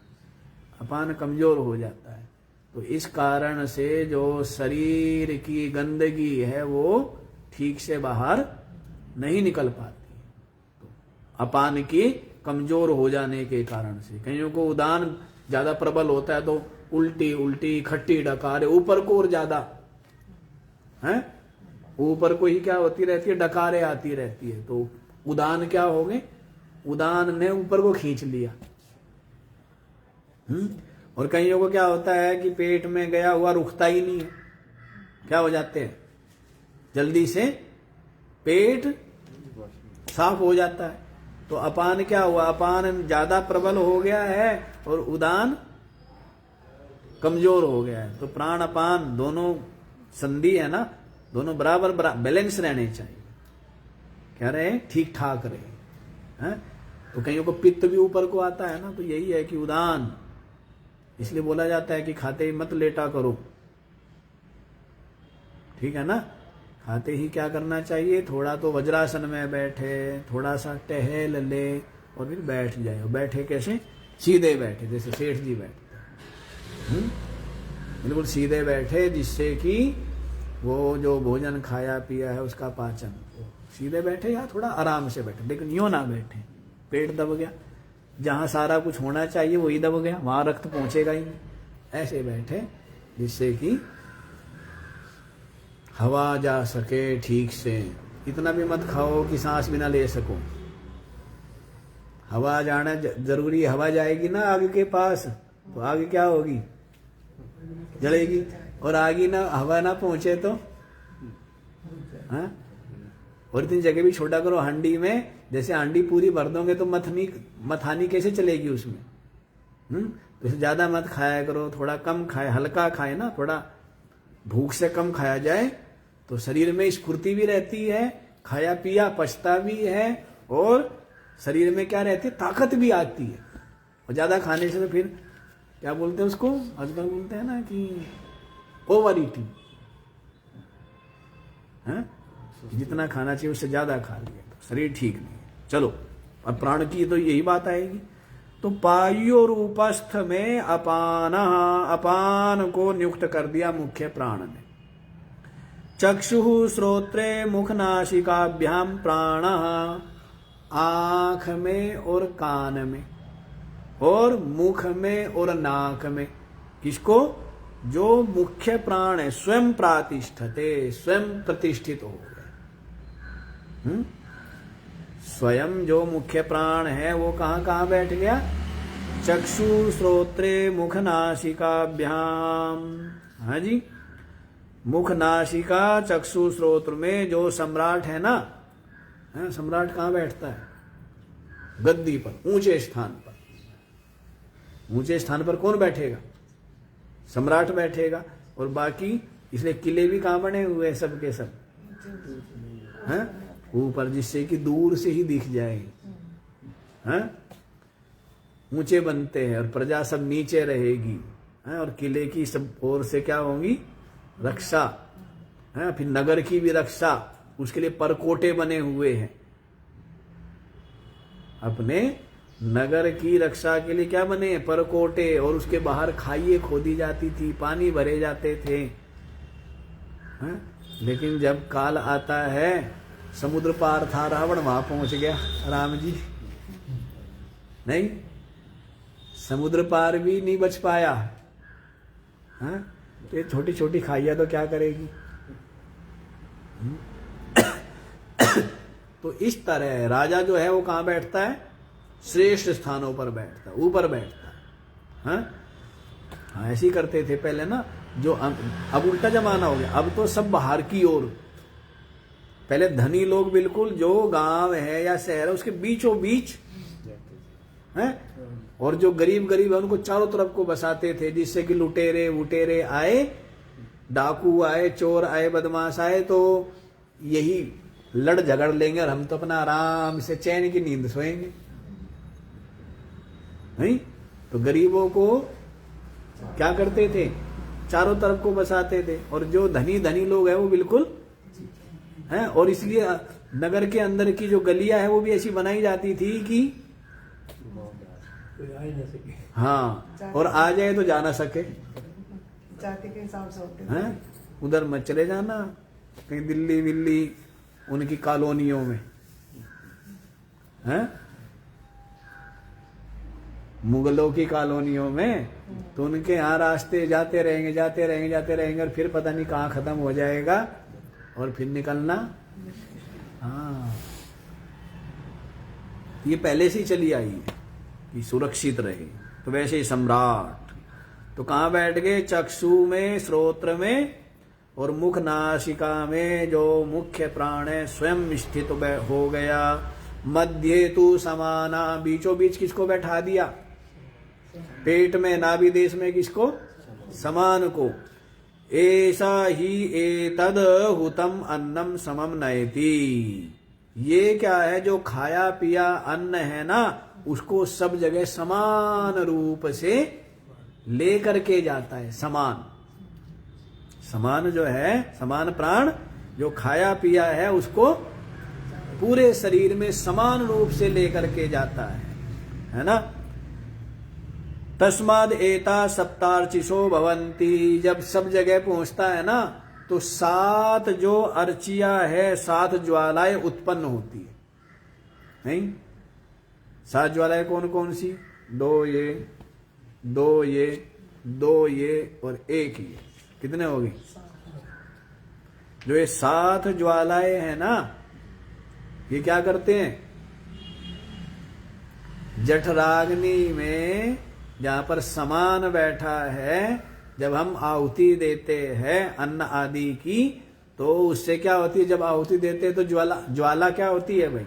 अपान कमजोर हो जाता है, तो इस कारण से जो शरीर की गंदगी है वो ठीक से बाहर नहीं निकल पाती, तो अपान की कमजोर हो जाने के कारण से कईयों को उदान ज्यादा प्रबल होता है तो उल्टी उल्टी खट्टी डकारे ऊपर को और ज्यादा है, ऊपर को ही क्या होती रहती है? डकारे आती रहती है। तो उदान क्या हो गए? उदान ने ऊपर को खींच लिया। और कईयों को क्या होता है कि पेट में गया हुआ रुकता ही नहीं है, क्या हो जाते हैं? जल्दी से पेट साफ हो जाता है। तो अपान क्या हुआ? अपान ज्यादा प्रबल हो गया है और उदान कमजोर हो गया है। तो प्राण अपान दोनों संधि है ना, दोनों बराबर बैलेंस रहने चाहिए। क्या रहे? ठीक ठाक रहे हैं। तो कईयों को पित्त भी ऊपर को आता है ना, तो यही है कि उदान, इसलिए बोला जाता है कि खाते ही मत लेटा करो, ठीक है ना। खाते ही क्या करना चाहिए? थोड़ा तो वज्रासन में बैठे, थोड़ा सा टहल ले और फिर बैठ जाए। बैठे कैसे? सीधे बैठे, जैसे सेठ जी बैठते, बिल्कुल सीधे बैठे, जिससे कि वो जो भोजन खाया पिया है उसका पाचन। सीधे बैठे या थोड़ा आराम से बैठे, लेकिन यूं ना बैठे पेट दब गया, जहां सारा कुछ होना चाहिए वही दब गया, वहां रक्त पहुंचेगा ही नहीं। ऐसे बैठे जिससे कि हवा जा सके ठीक से। इतना भी मत खाओ कि सांस भी ना ले सको। हवा जाना जरूरी, हवा जाएगी ना आग के पास तो आग क्या होगी? जलेगी। और आगे ना हवा ना पहुंचे तो हाँ? और इतनी जगह भी छोटा करो हांडी में, जैसे हांडी पूरी भर दोगे तो मथानी कैसे चलेगी उसमें? तो ज्यादा मत खाया करो, थोड़ा कम खाए, हल्का खाए ना, थोड़ा भूख से कम खाया जाए तो शरीर में स्फूर्ति भी रहती है, खाया पिया पचता भी है और शरीर में क्या रहती है? ताकत भी आती है। और ज्यादा खाने से तो फिर क्या बोलते हैं उसको? आजकल बोलते हैं ना कि ओवर ईटिंग है, जितना खाना चाहिए उससे ज्यादा खा लिया तो शरीर ठीक नहीं है। चलो अब प्राण की तो यही बात आएगी। तो पायो रूपस्थ में अपान, अपान को नियुक्त कर दिया मुख्य प्राण ने। चक्षु श्रोत्रे मुख नासिकाभ्याम प्राण, आंख में और कान में और मुख में और नाक में। किसको? जो मुख्य प्राण है स्वयं प्रातिष्ठते, स्वयं प्रतिष्ठित हो गए। स्वयं जो मुख्य प्राण है वो कहां कहां बैठ गया? चक्षु श्रोत्रे मुख नासिकाभ्याम। हाँ जी, मुख नासिका चक्षु श्रोत्र में जो सम्राट है ना, सम्राट कहां बैठता है? गद्दी पर, ऊंचे स्थान पर। ऊंचे स्थान पर कौन बैठेगा? सम्राट बैठेगा। और बाकी इसलिए किले भी कहां बने हुए सब के सब हैं? ऊपर, जिससे कि दूर से ही दिख जाए। हैं? ऊंचे बनते हैं और प्रजा सब नीचे रहेगी। हैं? और किले की सब ओर से क्या होंगी? रक्षा है। फिर नगर की भी रक्षा, उसके लिए परकोटे बने हुए हैं। अपने नगर की रक्षा के लिए क्या बने हैं? परकोटे। और उसके बाहर खाइए खोदी जाती थी, पानी भरे जाते थे। है? लेकिन जब काल आता है, समुद्र पार था रावण, वहां पहुंच गया राम जी। नहीं, समुद्र पार भी नहीं बच पाया। है? तो ये छोटी छोटी खाइया तो क्या करेगी? तो इस तरह राजा जो है वो कहां बैठता है? श्रेष्ठ स्थानों पर बैठता है, ऊपर बैठता है। हाँ, ऐसे ही करते थे पहले ना। जो अब उल्टा जमाना हो गया, अब तो सब बाहर की ओर। पहले धनी लोग बिल्कुल जो गांव है या शहर है उसके बीचों बीच है, और जो गरीब गरीब है उनको चारों तरफ को बसाते थे, जिससे कि लुटेरे वुटेरे आए, डाकू आए, चोर आए, बदमाश आए तो यही लड़ झगड़ लेंगे और हम तो अपना आराम से चैन की नींद सोएंगे, नहीं? तो गरीबों को क्या करते थे? चारों तरफ को बसाते थे। और जो धनी धनी लोग हैं वो बिल्कुल हैं। और इसलिए नगर के अंदर की जो गलियां हैं वो भी ऐसी बनाई जाती थी कि कोई आ ही ना सके। हाँ, और आ जाए तो जा ना सके, जाति के हिसाब से होते हैं? उधर मत चले जाना कहीं दिल्ली विल्ली उनकी कॉलोनियों में, हैं? मुगलों की कॉलोनियों में, तो उनके यहाँ रास्ते जाते रहेंगे जाते रहेंगे जाते रहेंगे और फिर पता नहीं कहाँ खत्म हो जाएगा और फिर निकलना। हाँ, ये पहले से ही चली आई है कि सुरक्षित रहे। तो वैसे ही सम्राट तो कहाँ बैठ गए? चक्षु में, श्रोत्र में और मुख नासिका में जो मुख्य प्राण है स्वयं स्थित हो गया। मध्य तु समाना, बीचों बीच किसको बैठा दिया? पेट में, नाभि देश में किसको? समान को। ऐसा ही एतद हुतम अन्नम समम नयति। ये क्या है? जो खाया पिया अन्न है ना, उसको सब जगह समान रूप से लेकर के जाता है। समान समान जो है, समान प्राण जो खाया पिया है उसको पूरे शरीर में समान रूप से लेकर के जाता है ना? तस्माद एता सप्तार्चिशो भवंती। जब सब जगह पहुंचता है ना तो 7 जो अर्चिया है, 7 ज्वालाएं उत्पन्न होती है, नहीं? 7 ज्वालाएं कौन कौन सी? 2 ये, 2 ये, 2 ये और 1 ये। कितने हो गए? जो ये 7 ज्वालाएं हैं ना, ये क्या करते हैं? जठराग्नि में जहां पर समान बैठा है, जब हम आहुति देते हैं अन्न आदि की, तो उससे क्या होती है? जब आहुति देते हैं तो ज्वाला क्या होती है भाई?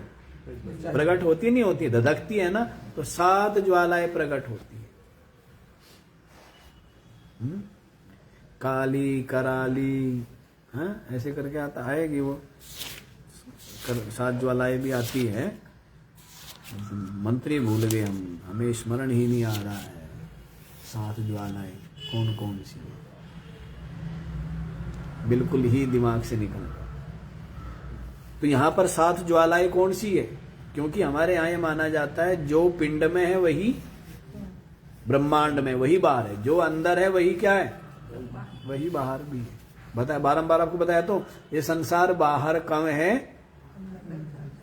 प्रकट होती नहीं होती, धधकती है ना। तो 7 ज्वालाएं प्रकट होती है। काली कराली, हाँ ऐसे करके आता आएगी वो 7 ज्वालाएं भी आती है। मंत्री भूल गए हम, हमें स्मरण ही नहीं आ रहा है। 7 ज्वालाएं कौन कौन सी? बिल्कुल ही दिमाग से निकल गया। तो यहां पर 7 ज्वालाएं कौन सी है? क्योंकि हमारे यहां ये माना जाता है जो पिंड में है वही ब्रह्मांड में, वही बाहर है। जो अंदर है वही क्या है? वही बाहर भी है। बताया, बारंबार आपको बताया तो ये संसार बाहर कम है,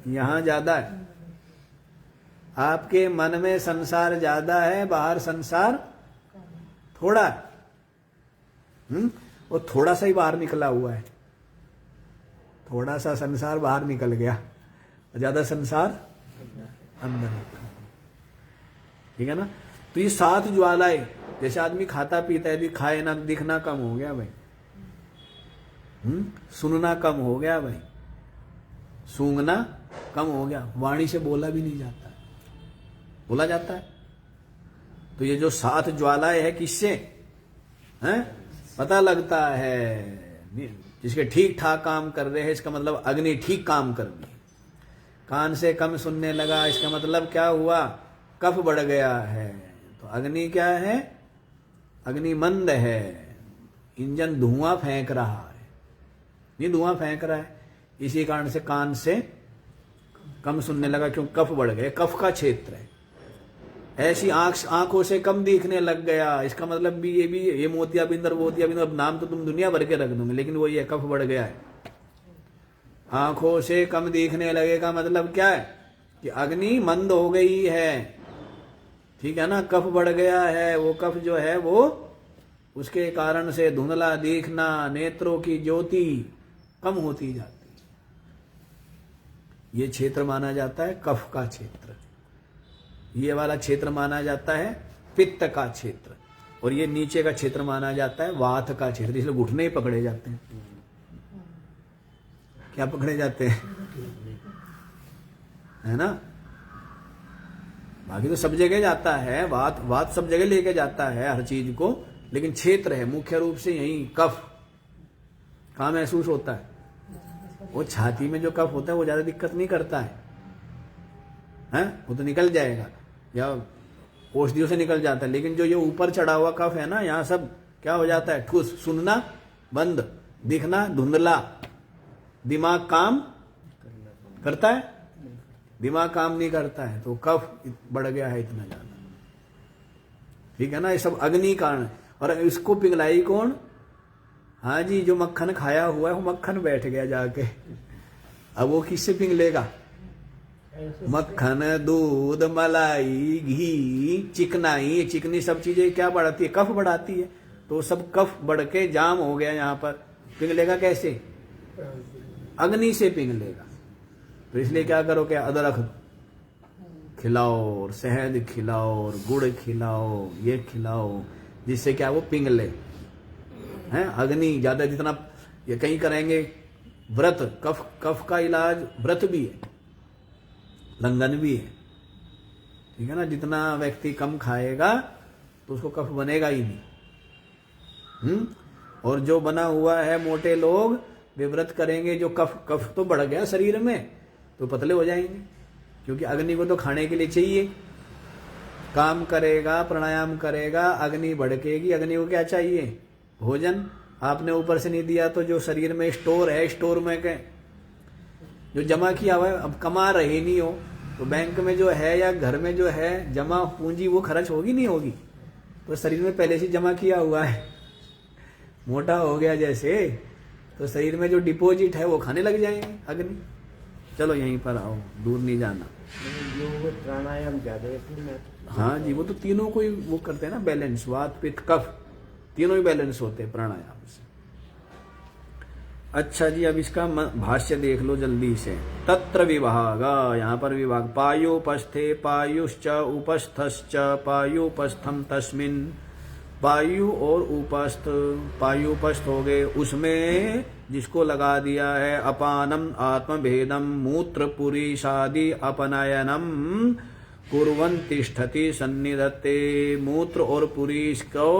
यहां ज्यादा है। आपके मन में संसार ज्यादा है, बाहर संसार थोड़ा है। वो थोड़ा सा ही बाहर निकला हुआ है। थोड़ा सा संसार बाहर निकल गया, ज्यादा संसार अंदर है। ठीक है ना? तो ये 7 ज्वालाएं, जैसे आदमी खाता पीता है, खाए ना, दिखना कम हो गया भाई, सुनना कम हो गया भाई, सूंघना कम हो गया, वाणी से बोला भी नहीं जाता, बोला जाता है। तो ये जो 7 ज्वालाएं है किससे हैं? पता लगता है जिसके ठीक ठाक काम कर रहे हैं, इसका मतलब अग्नि ठीक काम कर रही है। कान से कम सुनने लगा, इसका मतलब क्या हुआ? कफ बढ़ गया है। तो अग्नि क्या है? अग्नि मंद है, इंजन धुआं फेंक रहा है, नहीं धुआं फेंक रहा है, इसी कारण से कान से कम सुनने लगा, क्यों? कफ बढ़ गया, कफ का क्षेत्र है। ऐसी आंखों से कम दिखने लग गया, इसका मतलब भी ये मोतियाबिंद और मोतियाबिंद, अब नाम तो तुम दुनिया भर के रख दोगे, लेकिन वो ये कफ बढ़ गया है। आंखों से कम दिखने लगेगा मतलब क्या है? कि अग्नि मंद हो गई है। ठीक है ना? कफ बढ़ गया है, वो कफ जो है वो उसके कारण से धुंधला दिखना, नेत्रों की ज्योति कम होती जाती है। ये क्षेत्र माना जाता है कफ का क्षेत्र। ये वाला क्षेत्र माना जाता है पित्त का क्षेत्र, और ये नीचे का क्षेत्र माना जाता है वात का क्षेत्र। इसलिए घुटने ही पकड़े जाते हैं। क्या पकड़े जाते हैं? है ना? बाकी तो सब जगह जाता है, वात सब जगह लेके जाता है हर चीज को, लेकिन क्षेत्र है मुख्य रूप से यही कफ कहाँ महसूस होता है? वो छाती में जो कफ होता है वो ज्यादा दिक्कत नहीं करता है, हैं? वो तो निकल जाएगा या औषधियों से निकल जाता है, लेकिन जो ये ऊपर चढ़ा हुआ कफ है ना, यहाँ सब क्या हो जाता है, ठूस, सुनना बंद, दिखना धुंधला, दिमाग काम करता है, दिमाग काम नहीं करता है, तो कफ बढ़ गया है इतना ज्यादा। ठीक है ना, ये सब अग्नि कारण है। और इसको पिघलाई कौन? हाँ जी, जो मक्खन खाया हुआ है वो मक्खन बैठ गया जाके, अब वो किससे पिघलेगा? मक्खन, दूध, मलाई, घी, चिकनाई, चिकनी सब चीजें क्या बढ़ाती है? कफ बढ़ाती है। तो सब कफ बढ़ के जाम हो गया यहाँ पर, पिघलेगा कैसे? अग्नि से पिघलेगा। तो इसलिए क्या करो, क्या अदरक खिलाओ और शहद खिलाओ और गुड़ खिलाओ, ये खिलाओ, जिससे क्या वो पिघले, हैं? अग्नि ज्यादा जितना ये कहीं करेंगे व्रत, कफ का इलाज व्रत भी है, लंघन भी है। ठीक है ना, जितना व्यक्ति कम खाएगा तो उसको कफ बनेगा ही नहीं। और जो बना हुआ है मोटे लोग, वे व्रत करेंगे, जो कफ तो बढ़ गया शरीर में तो पतले हो जाएंगे, क्योंकि अग्नि को तो खाने के लिए चाहिए। काम करेगा, प्राणायाम करेगा, अग्नि भड़केगी। अग्नि को क्या चाहिए? भोजन। आपने ऊपर से नहीं दिया तो जो शरीर में स्टोर है, स्टोर में क्या जो जमा किया हुआ है, अब कमा रहे नहीं हो तो बैंक में जो है या घर में जो है जमा पूंजी, वो खर्च होगी नहीं होगी? तो शरीर में पहले से जमा किया हुआ है, मोटा हो गया जैसे, तो शरीर में जो डिपॉजिट है वो खाने लग जाएंगे अग्नि। चलो यहीं पर आओ, दूर नहीं जाना। योग प्राणायाम ज्यादा है। हाँ जी, वो तो तीनों को ही वो करते हैं ना, बैलेंस, वात पित्त कफ तीनों ही बैलेंस होते हैं प्राणायाम से। अच्छा जी, अब इसका भाष्य देख लो जल्दी से। तत्र विभाग, यहाँ पर विभाग, पायुपस्थे पायुश्च उपस्थश्च पायुपस्थम तस्मिन्, पायु और उपस्थ, पायुपस्थ हो गए उसमें जिसको लगा दिया है अपानम आत्मभेदम मूत्र पुरीशादि अपनयनम कुर्वन् तिष्ठति सन्निधत्ते। मूत्र और पुरीश को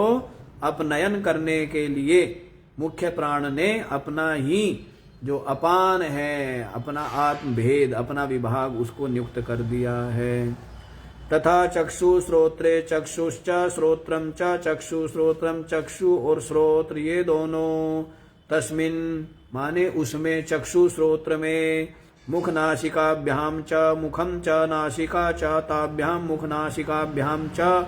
अपनयन करने के लिए मुख्य प्राण ने अपना ही जो अपान है, अपना आत्मभेद, अपना विभाग, उसको नियुक्त कर दिया है। तथा चक्षु श्रोत्रे चक्षुश्च श्रोत्रम च चक्षु श्रोत्रम, चक्षु और श्रोत्र ये दोनों, तस्मिन् माने उसमें, चक्षु श्रोत्र में, मुख नासिकाभ्याम च मुखम च नासिका च ताभ्याम मुख नासिकाभ्याम च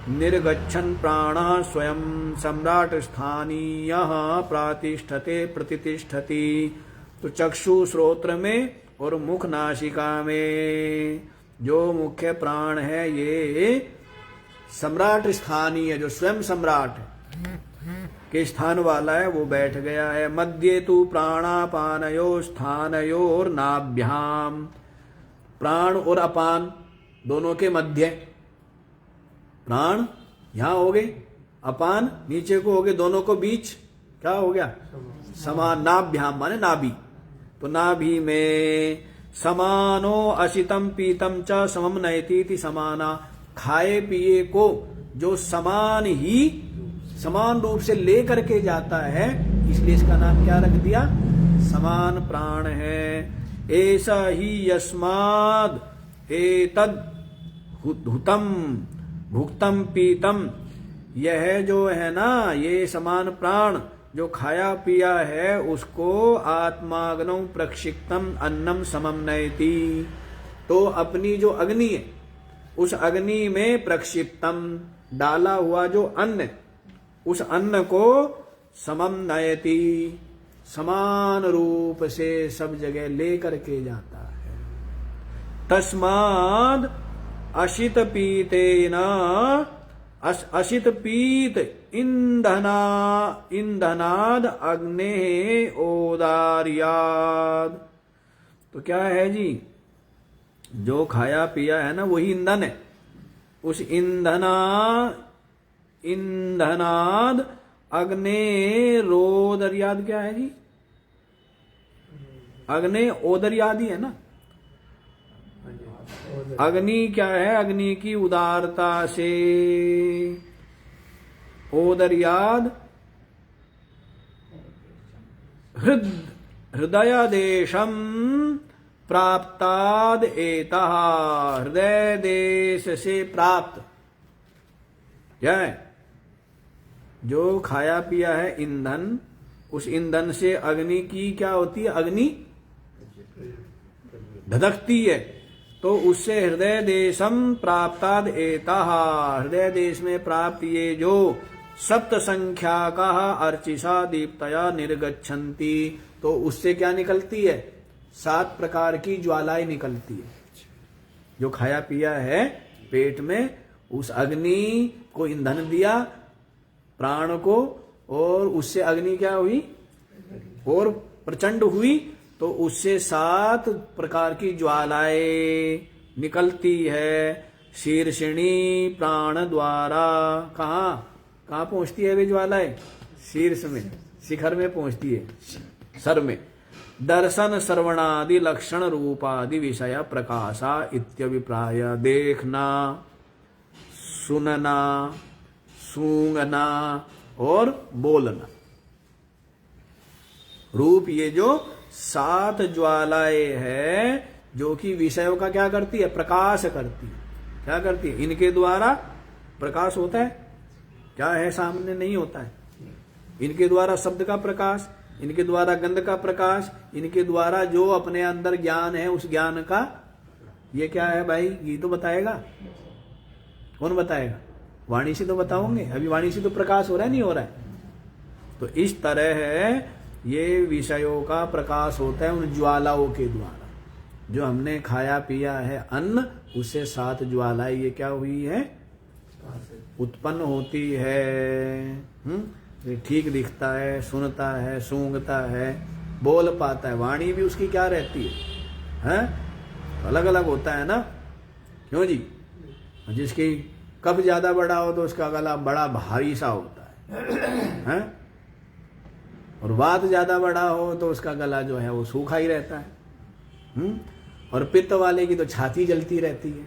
निर्गच्छन् प्राणः स्वयं सम्राट स्थानीयः प्रातिष्ठते प्रतिष्ठति। तो चक्षु श्रोत्र में और मुख नासिका में जो मुख्य प्राण है, ये सम्राट स्थानीय, जो स्वयं सम्राट के स्थान वाला है, वो बैठ गया है। मध्य तु प्राणापानयो स्थानयोर नाभ्याम, प्राण और अपान दोनों के मध्य, प्राण यहां हो गए, अपान नीचे को हो गए, दोनों को बीच क्या हो गया? समान। नाभ्याम माने नाभि, तो नाभि में समानो अशितम पीतम च समम नयतीति समाना, खाए पिए को जो समान ही समान रूप से ले करके जाता है, इसलिए इसका नाम क्या रख दिया? समान प्राण है। ऐसा ही यस्माद एतद हुतम भुक्तम पीतम, यह जो है ना, ये समान प्राण जो खाया पिया है उसको आत्माग्नौ प्रक्षिप्तम अन्नम समम नयति, तो अपनी जो अग्नि है उस अग्नि में प्रक्षिप्तम डाला हुआ जो अन्न, उस अन्न को समम नयति, समान रूप से सब जगह ले करके जाता है। तस्माद् अशित पीतेन अशित पीत इंधनाद अग्ने ओदार्याद। तो क्या है जी, जो खाया पिया है ना वही ईंधन है, उस इंधनाद अग्ने रोदर्याद क्या है जी? अग्नि ओदर्याद ही है ना। अग्नि क्या है? अग्नि की उदारता से, ओदर्याद हृद हृदय देशम प्राप्ताद एतः, हृदय देश से प्राप्त, क्या है? जो खाया पिया है ईंधन, उस ईंधन से अग्नि की क्या होती है? अग्नि धधकती है, तो उससे हृदय देशम प्राप्ताद एतः, हृदय देश में प्राप्त ये जो सप्त संख्या का अर्चिषा दीप्तया निर्गच्छन्ति, तो उससे क्या निकलती है? 7 प्रकार की ज्वालाएं निकलती है। जो खाया पिया है पेट में, उस अग्नि को ईंधन दिया प्राण को, और उससे अग्नि क्या हुई? और प्रचंड हुई, तो उससे 7 प्रकार की ज्वालाएं निकलती है। शीर्षिणी प्राण द्वारा, कहाँ पहुंचती है वे ज्वालाएं? शीर्ष में, शिखर में पहुंचती है, सर में। दर्शन श्रवणादि लक्षण रूपादि विषय प्रकाशा इत्यभिप्राय, देखना, सुनना, सूंघना और बोलना। रूप, ये जो 7 ज्वालाएं है जो कि विषयों का क्या करती है? प्रकाश करती है। क्या करती है? इनके द्वारा प्रकाश होता है, क्या है? सामने नहीं होता है। इनके द्वारा शब्द का प्रकाश, इनके द्वारा गंध का प्रकाश, इनके द्वारा जो अपने अंदर ज्ञान है उस ज्ञान का, ये क्या है भाई? ये तो बताएगा, कौन बताएगा? वाणी से तो बताओगे, अभी वाणी से तो प्रकाश हो रहा है, नहीं हो रहा है? तो इस तरह है ये विषयों का प्रकाश होता है उन ज्वालाओं के द्वारा। जो हमने खाया पिया है अन्न, उससे 7 ज्वालाएं ये क्या हुई है? उत्पन्न होती है। ये ठीक दिखता है, सुनता है, सूंघता है, बोल पाता है। वाणी भी उसकी क्या रहती है? अलग अलग होता है ना, क्यों जी? जिसकी कफ ज्यादा बड़ा हो तो उसका गला बड़ा भारी सा होता है? और वात ज्यादा बड़ा हो तो उसका गला जो है वो सूखा ही रहता है। और पित्त वाले की तो छाती जलती रहती है,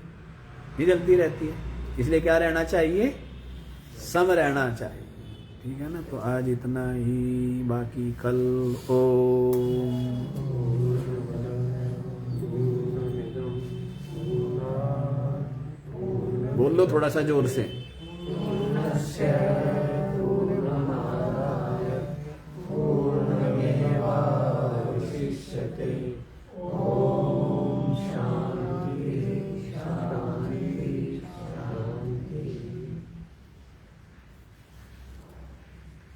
नहीं जलती रहती है। इसलिए क्या रहना चाहिए? सम रहना चाहिए। ठीक है ना? तो आज इतना ही, बाकी कल ओम। बोल लो थोड़ा सा जोर से।